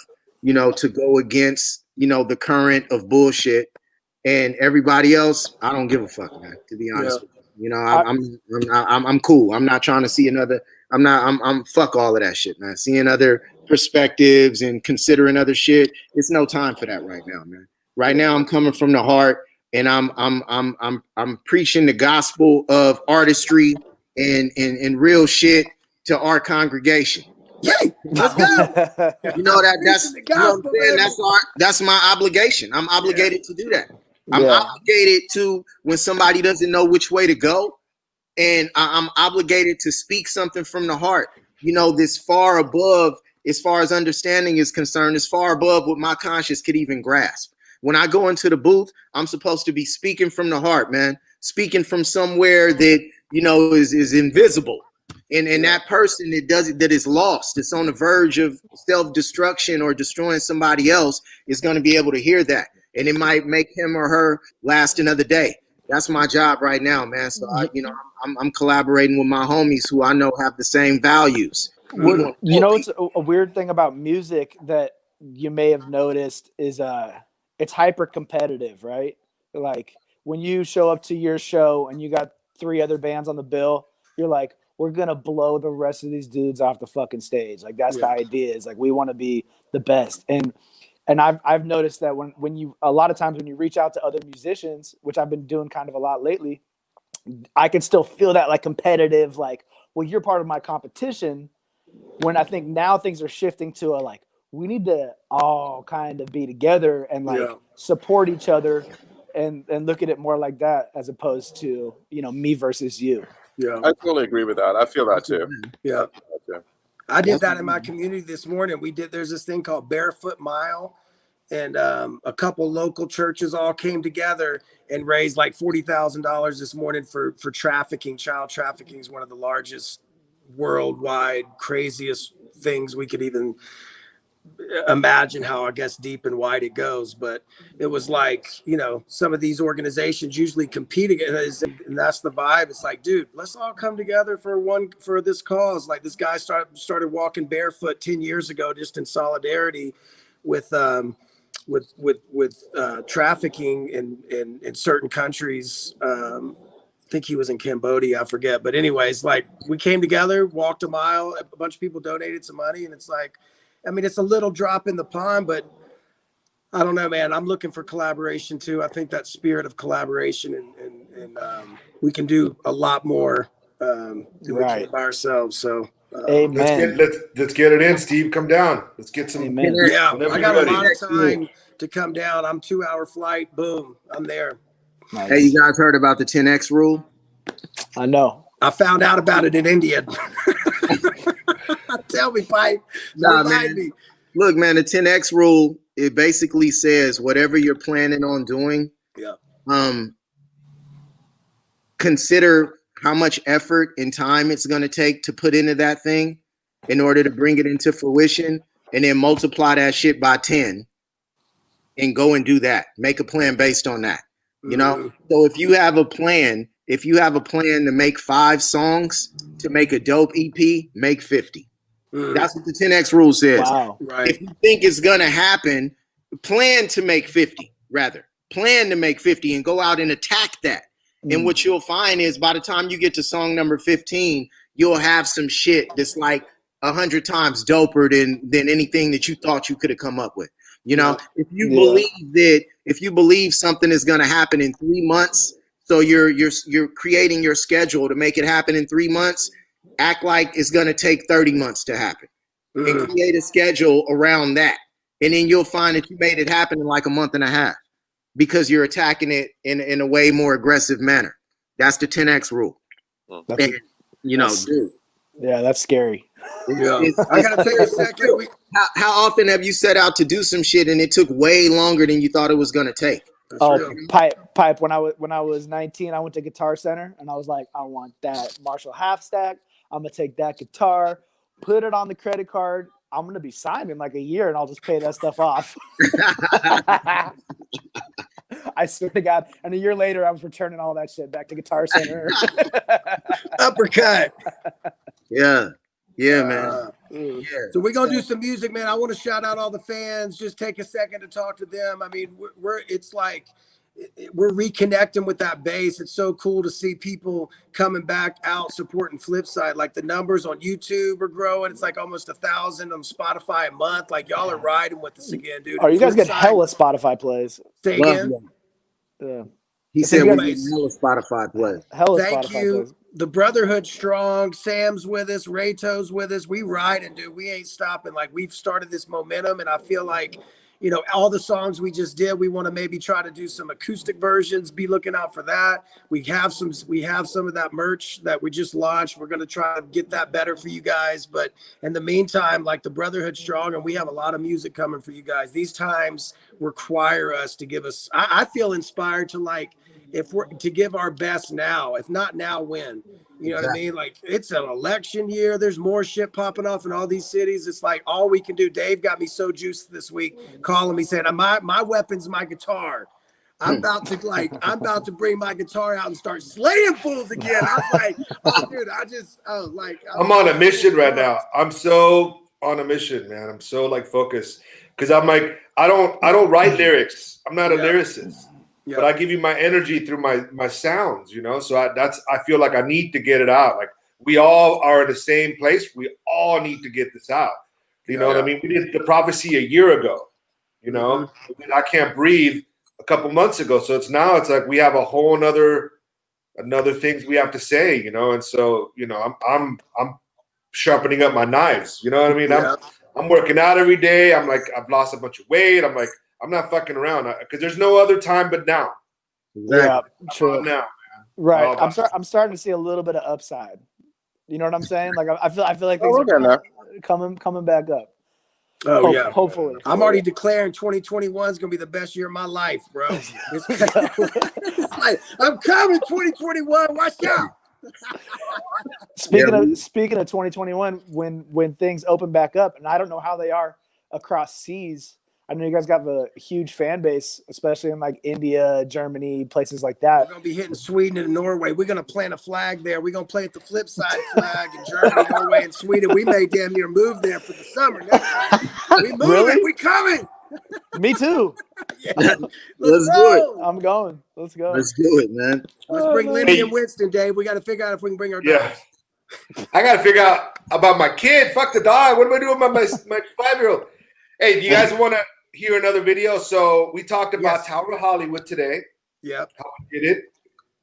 to go against. The current of bullshit, and everybody else, I don't give a fuck, man. To be honest with you, I'm cool. I'm not trying to see another. I'm fuck all of that shit, man. Seeing other perspectives and considering other shit. It's no time for that right now, man. Right now, I'm coming from the heart, and I'm preaching the gospel of artistry and real shit to our congregation. Yay! Let's go. That's my obligation. I'm obligated to do that. I'm obligated to when somebody doesn't know which way to go, and I'm obligated to speak something from the heart. This far above, as far as understanding is concerned, is far above what my conscience could even grasp. When I go into the booth, I'm supposed to be speaking from the heart, man. Speaking from somewhere that is invisible. And that person that is lost, that's on the verge of self-destruction or destroying somebody else, is going to be able to hear that, and it might make him or her last another day. That's my job right now, man. So I'm collaborating with my homies who I know have the same values. It's a weird thing about music that you may have noticed is it's hyper competitive, right? Like when you show up to your show and you got 3 other bands on the bill, you're like, we're going to blow the rest of these dudes off the fucking stage. Like that's the idea, is like, we want to be the best. And I've noticed that when you, a lot of times when you reach out to other musicians, which I've been doing kind of a lot lately, I can still feel that like competitive, like, well, you're part of my competition, when I think now things are shifting to a, like, we need to all kind of be together and like support each other and look at it more like that, as opposed to, me versus you. Yeah. I totally agree with that. I feel that too. Yeah. I did that in my community this morning. There's this thing called Barefoot Mile, and a couple local churches all came together and raised like $40,000 this morning for trafficking. Child trafficking is one of the largest worldwide, craziest things we could even imagine how, I guess, deep and wide it goes. But it was like, some of these organizations usually compete against, and that's the vibe. It's like, dude, let's all come together for this cause. Like this guy started walking barefoot 10 years ago, just in solidarity with trafficking in certain countries. I think he was in Cambodia, I forget. But anyways, like we came together, walked a mile, a bunch of people donated some money, and it's like, I mean, it's a little drop in the pond, but I don't know, man. I'm looking for collaboration too. I think that spirit of collaboration and we can do a lot more than we can by ourselves. So amen. Let's get it in, Steve. Come down. Let's get some. Amen. Yeah, I got ready. a lot of time to come down. I'm 2-hour flight. Boom, I'm there. Nice. Hey, you guys heard about the 10X rule? I know. I found out about it in India. Tell me, Pipe. Man. Me. Look, man, the 10X rule, it basically says whatever you're planning on doing, consider how much effort and time it's going to take to put into that thing in order to bring it into fruition, and then multiply that shit by 10 and go and do that. Make a plan based on that. You know? So if you have a plan to make 5 songs to make a dope EP, make 50. That's what the 10X rule says. Wow. Right. If you think it's gonna happen, plan to make 50, rather. Plan to make 50 and go out and attack that. And what you'll find is by the time you get to song number 15, you'll have some shit that's like 100 times doper than anything that you thought you could have come up with. You know, if you believe something is gonna happen in 3 months, so you're creating your schedule to make it happen in 3 months, act like it's going to take 30 months to happen and create a schedule around that. And then you'll find that you made it happen in like a month and a half because you're attacking it in a way more aggressive manner. That's the 10X rule. Dude. Yeah, that's scary. I got to take a second. How often have you set out to do some shit and it took way longer than you thought it was going to take? Pipe. When I was 19, I went to Guitar Center and I was like, I want that Marshall half stack. I'm gonna take that guitar, put it on the credit card. I'm gonna be signed in like a year, and I'll just pay that stuff off. I swear to God. And a year later, I was returning all that shit back to Guitar Center. Uppercut. Yeah, man. So we're gonna do some music, man. I want to shout out all the fans. Just take a second to talk to them. I mean, we're reconnecting with that base. It's so cool to see people coming back out supporting Flipsyde. Like the numbers on YouTube are growing. It's like almost 1,000 on Spotify a month. Like y'all are riding with us again, dude. Oh, you guys get hella Spotify plays. Say again. Yeah. He said we get hella Spotify plays. Thank you. The Brotherhood strong. Sam's with us. Rayto's with us. We riding, dude. We ain't stopping. Like we've started this momentum, and I feel like, all the songs we just did, we want to maybe try to do some acoustic versions. Be looking out for that. We have some of that merch that we just launched. We're going to try to get that better for you guys. But in the meantime, like the Brotherhood strong, and we have a lot of music coming for you guys. These times require us to give us, I feel inspired to if we're to give our best now, if not now, when? You know what I mean? Like it's an election year. There's more shit popping off in all these cities. It's like all we can do. Dave got me so juiced this week, calling me saying, my weapon's my guitar. I'm about to bring my guitar out and start slaying fools again. I'm like, oh dude, I'm on a mission right now. I'm so on a mission, man. I'm so focused because I'm like, I don't write lyrics. I'm not a lyricist. Yeah. But I give you my energy through my sounds, So I feel like I need to get it out. Like we all are in the same place. We all need to get this out. You know what I mean? We did the prophecy a year ago. I Can't Breathe a couple months ago. So it's like we have a whole another things we have to say. And so I'm sharpening up my knives. You know what I mean? Yeah. I'm working out every day. I'm like I've lost a bunch of weight. I'm like. I'm not fucking around because there's no other time but now. Yeah, true. Now, Right. Oh, I'm starting to see a little bit of upside. You know what I'm saying? Like I feel like things we're getting there. are coming back up. Oh yeah. Hopefully. I'm already declaring 2021 is gonna be the best year of my life, bro. It's like I'm coming 2021. Watch out. Speaking of 2021, when things open back up, and I don't know how they are across seas. I know you guys got a huge fan base, especially in like India, Germany, places like that. We're gonna be hitting Sweden and Norway. We're gonna plant a flag there. We're gonna play at the Flipsyde flag in Germany, Norway, and Sweden. We may damn near move there for the summer. We moving. Really? We coming. Me too. Yeah. Let's do it. I'm going. Let's go. Let's do it, man. Let's bring Lindy and Winston, Dave. We got to figure out if we can bring our dogs. I got to figure out about my kid. Fuck the dog. What am I doing with my 5-year-old? Hey, do you guys want to hear another video? So we talked about Tower of Hollywood today. Yep. How we did it.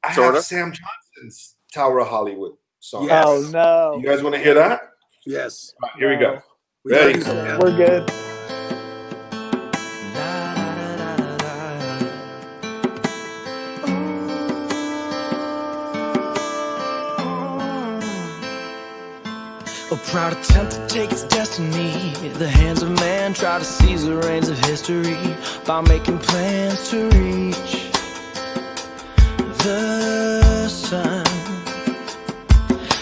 I have Sam Johnson's Tower of Hollywood song. Yes. Oh no. You guys want to hear that? Yes. All right, here we go. Ready? We're good. A proud attempt to take its destiny. The hands of man try to seize the reins of history by making plans to reach the sun.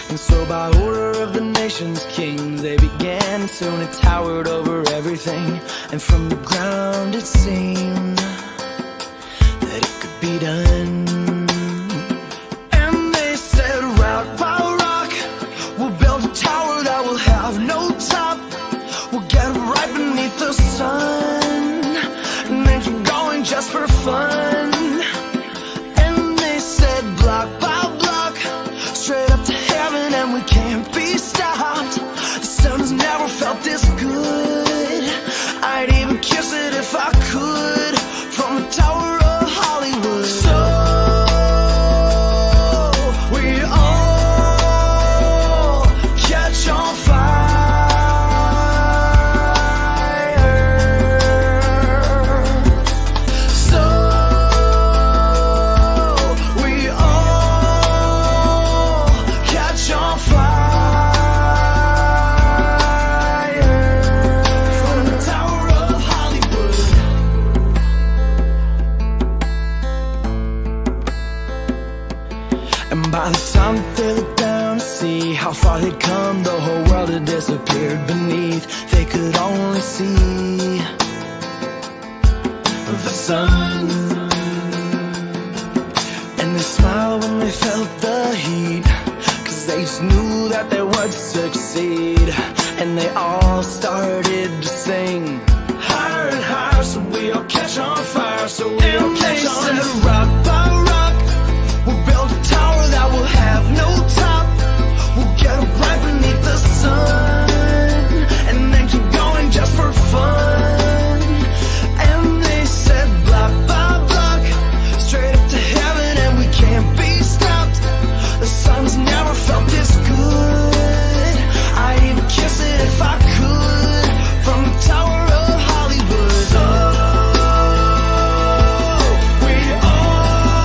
And so by order of the nation's kings they began. Soon it towered over everything, and from the ground it seemed that it could be done. And they said rock by rock we'll build a tower that will have no top. We'll get right beneath the sun and then keep going just for fun. And they said block by block straight up to heaven, and we can't be stopped. The sun has never felt this good. I'd even kiss it if I could from the Tower of Hollywood. So we all catch on fire. So we all catch on fire from the Tower of Hollywood. And by the time that they looked down to see how far they'd come, the whole world had disappeared beneath. They could only see the sun. And they smiled when they felt the heat, 'cause they just knew that they would succeed. And they all started to sing higher and higher, so we all catch on fire. So we all catch on fire. Rock by rock we'll build a tower that will have no top. We'll get right beneath the sun and then keep going just for fun. And they said block by block straight up to heaven, and we can't be stopped. The sun's never felt this good. I'd even kiss it if I could from the Tower of Hollywood. So we all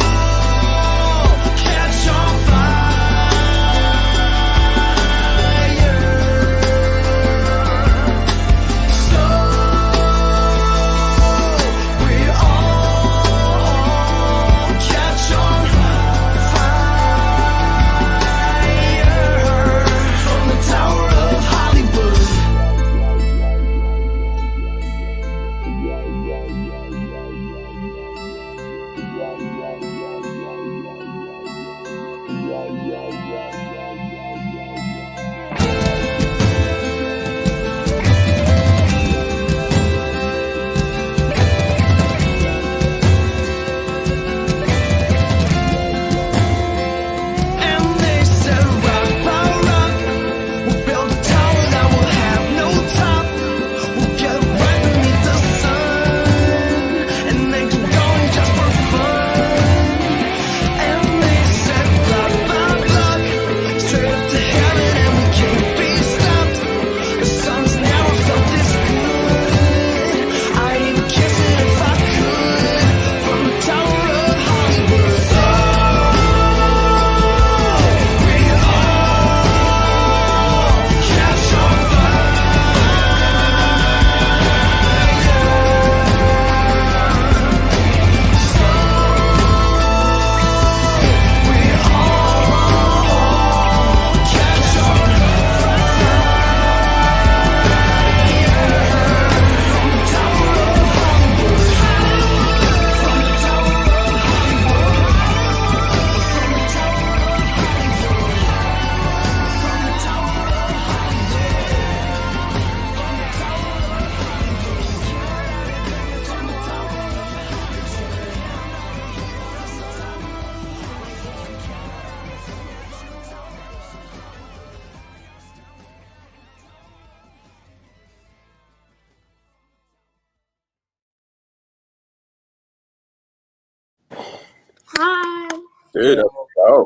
Dude, let's go.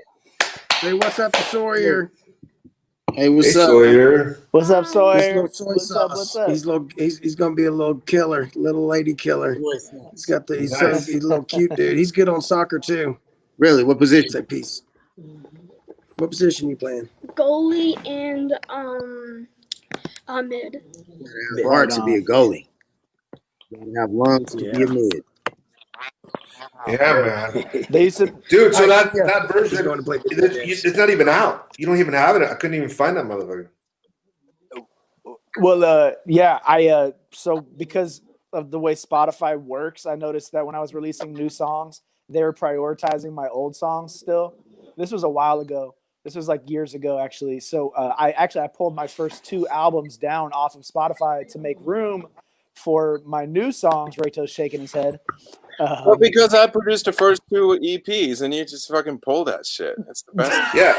Hey, what's up to Sawyer? Hey, what's Hey, up? Sawyer. What's up, This Sawyer? little soy What's up? sauce. What's up? He's gonna be a little killer, little lady killer. He's got the he's Nice. he's a little cute dude. He's good on soccer too. Really? What position? Say peace. What position you playing? Goalie and mid. It's hard to be a goalie. You gotta have lungs to be a mid. Yeah, man. They used to. Dude, so that He's version, going to play. it's not even out. You don't even have it. I couldn't even find that motherfucker. Well, yeah, so because of the way Spotify works, I noticed that when I was releasing new songs, they were prioritizing my old songs still. This was a while ago. This was like years ago, actually. So I pulled my first 2 albums down off of Spotify to make room for my new songs. Rayto's shaking his head. Well, because I produced the first 2 EPs, and you just fucking pull that shit. It's the best. Yeah,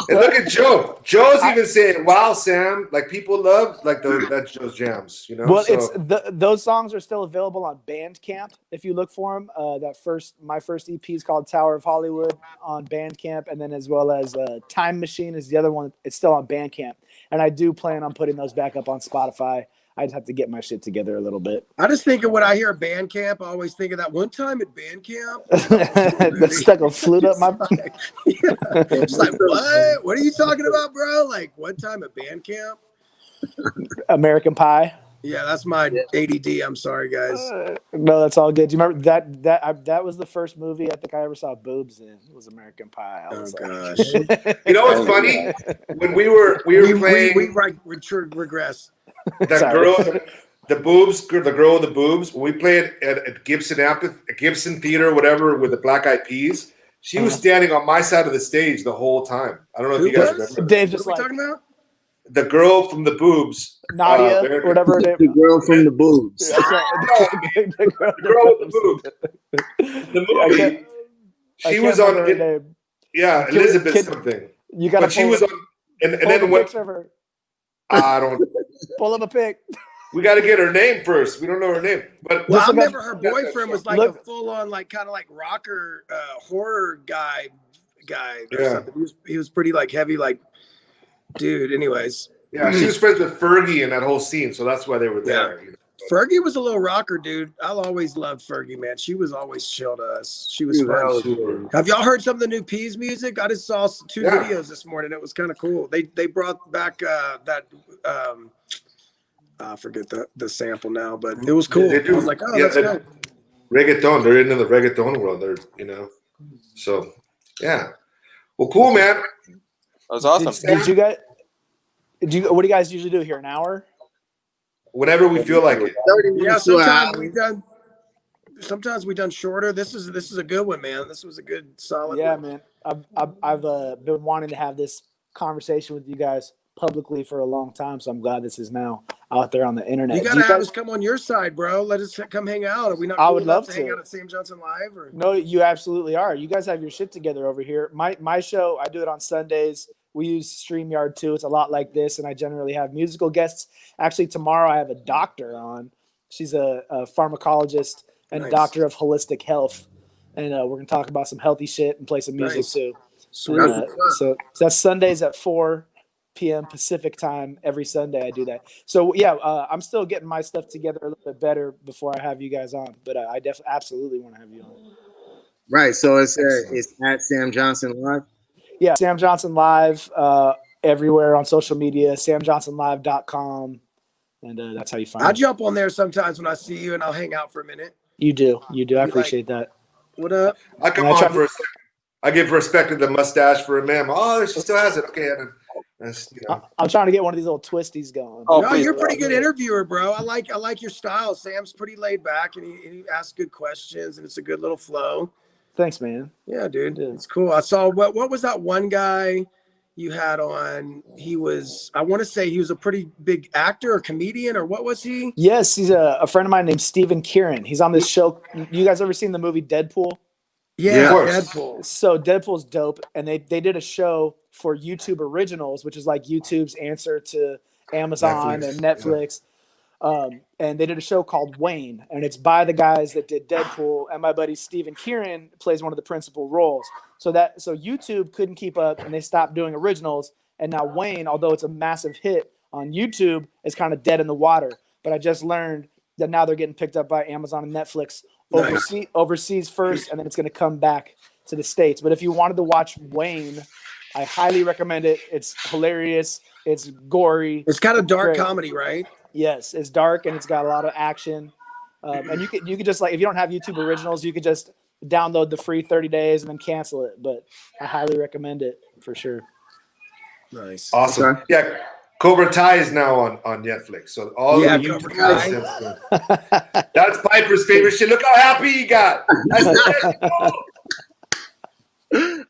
look at Joe. Joe's even saying, "Wow, Sam!" Like people love that's Joe's jams. You know. Well, so, it's those songs are still available on Bandcamp if you look for them. My first EP is called Tower of Hollywood on Bandcamp, and then as well as Time Machine is the other one. It's still on Bandcamp, and I do plan on putting those back up on Spotify. I'd have to get my shit together a little bit. I just think of when I hear Bandcamp, I always think of that one time at Bandcamp. That stuck a flute up my. It's like, what? What are you talking about, bro? Like one time at Bandcamp? American Pie. Yeah, that's my ADD. I'm sorry, guys. No, that's all good. Do you remember that was the first movie I think I ever saw boobs in? It was American Pie. I was gosh. you know what's funny? When we were playing, we regress. that girl, the girl with the boobs. When we played at Gibson Theater, whatever, with the Black Eyed Peas, she was standing on my side of the stage the whole time. I don't know if you guys remember. Dave, What just are we like talking about? The girl from the boobs, Nadia, whatever it is. The girl from the boobs. That's right. The girl with the boobs. The movie. She was on it. Yeah, Elizabeth something. You got to. But she was on, and then when I don't. Pull up a pic. We got to get her name first. We don't know her name, but Well, I remember her boyfriend was like a full-on, like kind of like rocker, horror guy. Or something. He was pretty like heavy, like dude. Anyways, yeah, she was friends with Fergie in that whole scene, so that's why they were there. Yeah. You know? Fergie was a little rocker, dude. I'll always loved Fergie, man. She was always chill to us. She was fun. Super. Have y'all heard some of the new Peas music? I just saw 2 videos this morning. It was kind of cool. They brought back that I forget the sample now, but it was cool. I was like, oh, that's good. Reggaeton. They're into the reggaeton world. They're So yeah. Well, cool, man. That was awesome. What do you guys usually do here? An hour? Whenever we feel like it. Yeah, sometimes we've done shorter. This is a good one, man. This was a good solid. Yeah, one. man. I've been wanting to have this conversation with you guys publicly for a long time, so I'm glad this is now out there on the internet. You gotta have us come on your side, bro. Let us come hang out. Are we not? I would love to hang out at Sam Johnson Live. Or? No, you absolutely are. You guys have your shit together over here. My show, I do it on Sundays. We use StreamYard too. It's a lot like this, and I generally have musical guests. Actually, tomorrow I have a doctor on. She's a pharmacologist and doctor of holistic health, and we're gonna talk about some healthy shit and play some music too. So that's Sundays at 4 p.m. Pacific time every Sunday. I do that. So yeah, I'm still getting my stuff together a little bit better before I have you guys on. But I absolutely want to have you on. Right. So it's at Sam Johnson Live. Yeah, Sam Johnson Live everywhere on social media, samjohnsonlive.com, and that's how you find I it. jump on there sometimes when I see you, and I'll hang out for a minute. You do. I appreciate that. What up? I come on for a second. I give respect to the mustache for a man. Oh, she still has it. Okay, I'm trying to get one of these little twisties going. Oh, no, you're a pretty good interviewer, bro. I like your style. Sam's pretty laid back, and he asks good questions, and it's a good little flow. Thanks, man. Yeah, dude. It's cool. I saw what was that one guy you had on? I want to say he was a pretty big actor or comedian, or what was he? Yes, he's a friend of mine named Stephen Kieran. He's on this show. You guys ever seen the movie Deadpool? Yeah, Deadpool. So Deadpool's dope, and they did a show for YouTube Originals, which is like YouTube's answer to Amazon and Netflix. and they did a show called Wayne, and it's by the guys that did Deadpool, and my buddy Steven Kieran plays one of the principal roles. So YouTube couldn't keep up, and they stopped doing originals, and now Wayne, although it's a massive hit on YouTube, is kind of dead in the water. But I just learned that now they're getting picked up by Amazon and Netflix overseas first, and then it's going to come back to the States. But if you wanted to watch Wayne, I highly recommend it. It's hilarious. It's gory. It's kind of dark comedy, right? Yes, it's dark and it's got a lot of action. And you could just, like, if you don't have YouTube Originals, you could just download the free 30 days and then cancel it. But I highly recommend it for sure. Nice. Awesome. Okay. Yeah. Cobra Kai is now on Netflix. So all the YouTube guys, that's Piper's favorite shit. Look how happy he got.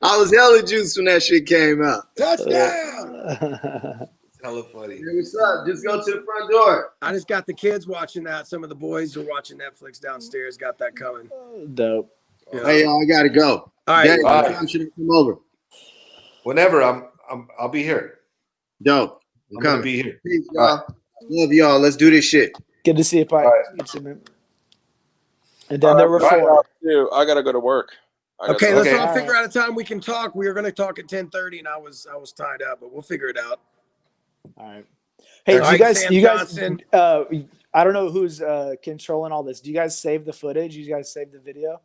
I was hella juiced when that shit came out. Touchdown! Hella funny. Hey, what's up? Just go to the front door. I just got the kids watching that. Some of the boys are watching Netflix downstairs. Got that coming. Dope. Yeah. Hey, y'all, I gotta go. All right. Daddy, All what right. time should I come over? Whenever I'll be here. Dope. I'm gonna be here. Peace, y'all. Love y'all. Let's do this shit. Good to see you, Pipe. All right. Good to see you, man. And then there were four. I gotta go to work. Okay, let's Okay. all figure out a time we can talk. We were going to talk at 10:30, and I was tied up, but we'll figure it out. All right. Hey, All right, Sam Johnson. I don't know who's controlling all this. Do you guys save the footage? You guys save the video?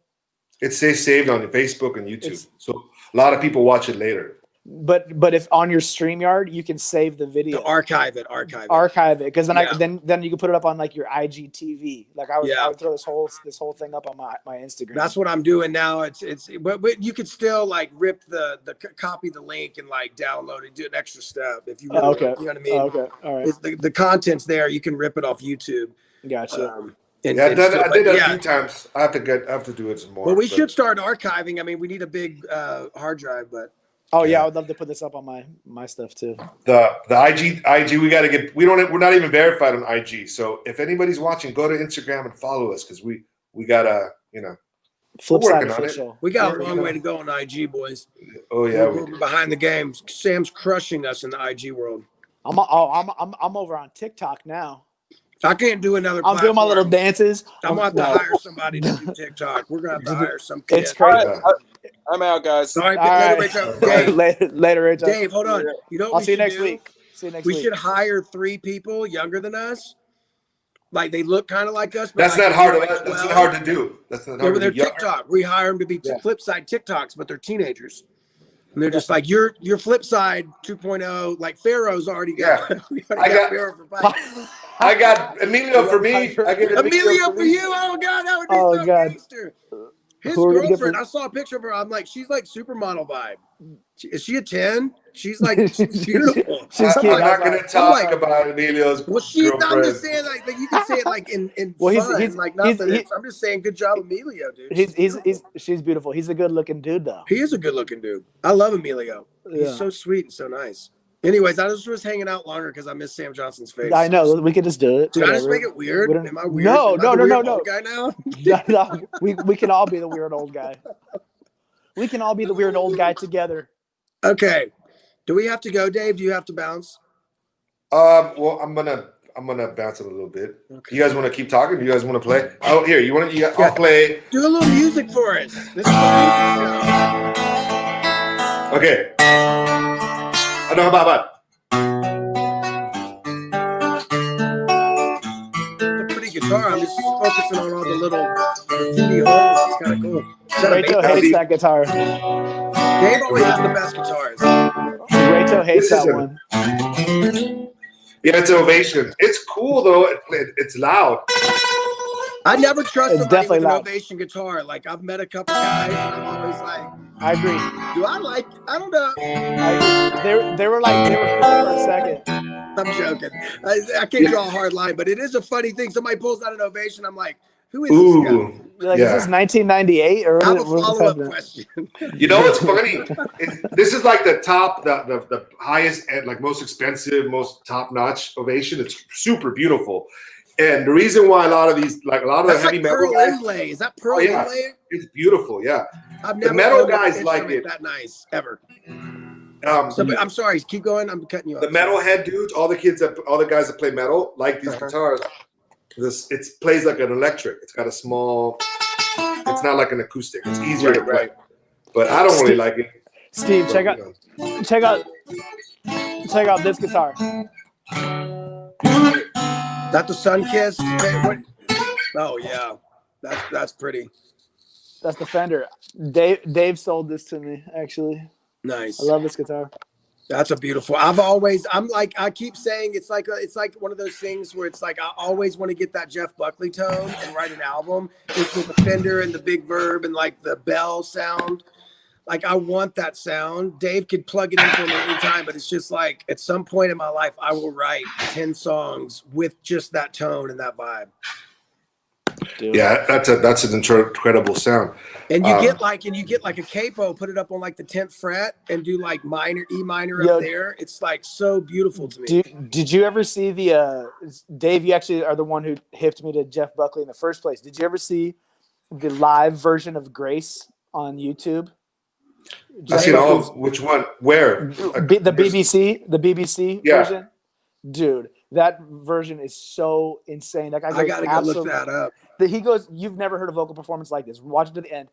It stays saved on Facebook and YouTube. So a lot of people watch it later. But if on your StreamYard, you can save the video. To archive it. Archive it, because then Yeah. then you can put it up on like your IGTV. Like I would throw this whole thing up on my Instagram. That's what I'm doing now. But you could still like rip copy the link and like download it, do an extra step if you really, okay. you know what I mean? Okay, all right. It's the content's there. You can rip it off YouTube. Gotcha. I did that a few times. I have to do it some more. Well, we should start archiving. I mean, we need a big hard drive, but Oh yeah, I would love to put this up on my stuff too. The IG we got to get. We're not even verified on IG. So if anybody's watching, go to Instagram and follow us because we gotta Flipsyde working on it. official. we got a long way to go on IG, boys. Oh yeah, We're behind the game. Sam's crushing us in the IG world. I'm over on TikTok now. I can't do another. I'm doing my little dances. I'm going to have to hire somebody to do TikTok. We're going to have to hire some kid. It's crazy. I'm out, guys. All right, All later, right. Rachel. Dave, Later, Rachel. Dave, hold on. You know what I'll we see you should next do? week. See you next We week. should hire 3 people younger than us. Like they look kind of like us. But that's like not hard. like That's 12. not hard to do. That's not Yeah, hard but they're to do. TikTok. We hire them to be Flipside TikToks, but they're teenagers. And they're just like, you're Flipside 2.0. Like Pharaoh's already got. We already got Pharaoh for Pipe. I got Emilio for me. I get Emilio for you. Oh God, that would be so gangster. His Who are we gonna get girlfriend, for- I saw a picture of her. I'm like, she's like supermodel vibe. Is she a 10? She's like, she's beautiful. She's I'm cute. not going to talk about Emilio's Well, she's. girlfriend. I'm just saying, like you can say it like in Well, fun, he's- like he's- nothing. he- I'm just saying, good job, Emilio, dude. She's beautiful. He's a good looking dude though. He is a good looking dude. I love Emilio. Yeah. He's so sweet and so nice. Anyways, I just was hanging out longer because I miss Sam Johnson's face. I know. We could just do it. Did I just Whatever. make it weird? We don't- Am I weird? No, Am I no, the no, weird no, old guy now. No, we can all be the weird old guy. We can all be the weird old guy together. Okay. Do we have to go, Dave? Do you have to bounce? Well, I'm gonna bounce it a little bit. Okay. You guys want to keep talking? You guys want to play? Oh, here. I'll play. Do a little music for us. This is Okay. I know about. It's a pretty guitar. I'm just focusing on all the little graffiti holes. It's kind of cool. Is that a Rachel bass? hates that guitar. Dave always has the best guitars. Rachel hates This is that a- one. Yeah, it's Ovation. It's cool though. It's loud. I never trust It's somebody definitely with an loud. Ovation guitar. Like I've met a couple guys, and I'm always like, I agree. do I like? I don't know. They were cool for a second. I'm joking. I can't draw a hard line, but it is a funny thing. Somebody pulls out an Ovation. I'm like, who is this guy? Ooh. You're like, Yeah. is this 1998 or I have a what's follow-up happening? question. You know what's funny? This is like the top, the highest and like most expensive, most top-notch Ovation. It's super beautiful. And the reason why a lot of the That's heavy like metal pearl guys, inlay. Is that pearl Oh, yeah. inlay? it's beautiful. Yeah. I've never metal owned an guys like instrument it. that nice ever. So, So, I'm sorry. Keep going. I'm cutting you off. the metalhead dudes, all the guys that play metal like these guitars. It plays like an electric. It's got a small. It's not like an acoustic. It's easier to play. But I don't really like it. Steve, check out this guitar. That the Sunkiss? Oh yeah, that's pretty. That's the Fender. Dave sold this to me, actually. Nice. I love this guitar. That's a beautiful. I keep saying it's like one of those things where it's like I always want to get that Jeff Buckley tone and write an album just with the Fender and the big verb and like the bell sound. Like I want that sound. Dave could plug it in for me anytime, but it's just like at some point in my life I will write 10 songs with just that tone and that vibe. Dude. Yeah, that's an incredible sound. And you get like a capo, put it up on like the 10th fret and do like E minor up there. It's like so beautiful to me. Did you ever see the Dave? You actually are the one who hipped me to Jeff Buckley in the first place. Did you ever see the live version of Grace on YouTube? I've seen all of which one? Where? The BBC version, dude. That version is so insane. That guy I gotta go look that up. He goes, you've never heard a vocal performance like this. Watch it to the end.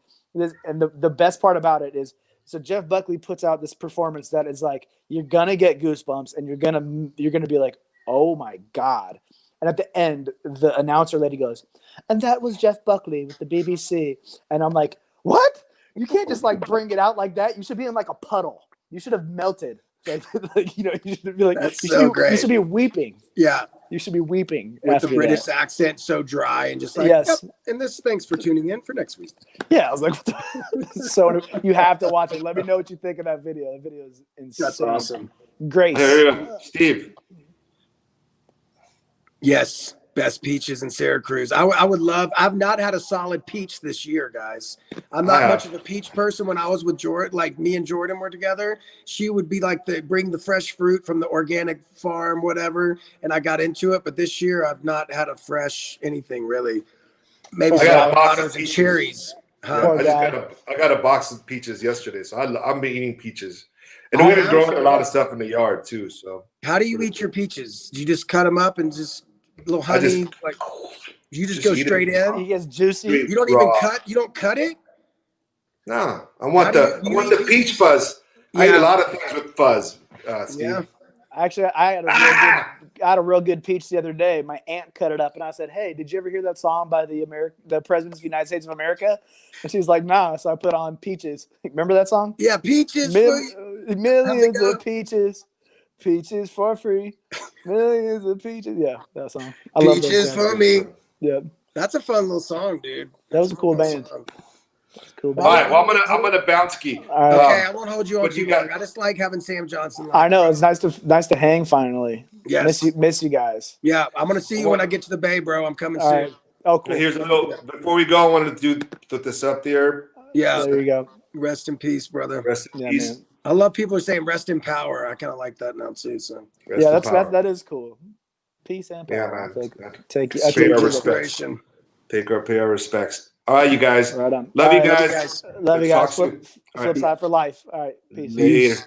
And the best part about it is, so Jeff Buckley puts out this performance that is like, you're gonna get goosebumps and you're gonna be like, oh my God. And at the end, the announcer lady goes, and that was Jeff Buckley with the BBC. And I'm like, what? You can't just like bring it out like that. You should be in like a puddle. You should have melted. Like, you should be like, great. You should be weeping. Yeah. You should be weeping. With the British accent so dry and just like, yes. Yep. And thanks for tuning in for next week. Yeah, I was like, so you have to watch it. Let me know what you think of that video. The video is insane. That's awesome. Grace. Steve. Yes. Best peaches in Syracuse. I would love. I've not had a solid peach this year, guys. I'm not much of a peach person. When I was with Jordan, like me and Jordan were together, she would be like bring the fresh fruit from the organic farm, whatever, and I got into it. But this year, I've not had a fresh anything really. Maybe avocados and cherries. Huh? Yeah, I got a box of peaches yesterday, so I've been eating peaches, and we've been growing a lot of stuff in the yard too. So how do you eat your peaches? Do you just cut them up and just little honey, you just go straight in. He gets juicy. You don't even cut. You don't cut it. No, I want the peach fuzz. Yeah. I eat a lot of things with fuzz, Steve. Yeah. Actually, I had a real good peach the other day. My aunt cut it up, and I said, "Hey, did you ever hear that song by the President of the United States of America?" And she's like, "Nah." So I put on Peaches. Remember that song? Yeah, Peaches. Millions of peaches. Peaches for free, millions of peaches. Yeah, that song. I love Peaches for me. Yeah, that's a fun little song, dude. That was a cool band. All right, well, I'm gonna bounce key. Okay, I won't hold you on too long. I just like having Sam Johnson. I know it's nice to hang finally. Yes, miss you guys. Yeah, I'm gonna see you when I get to the Bay, bro. I'm coming soon. Right. Oh, cool. Here's a little. Before we go, I wanted to put this up there. Yeah, there you go. Rest in peace, brother. Rest in peace. Man. I love people are saying rest in power. I kind of like that now too. So that is cool. Peace and power. Yeah, man. Take our respects. Pay our respects. All right, you guys. Right on. Love you guys. Love you guys. Flipside for life. All right. Peace. Later.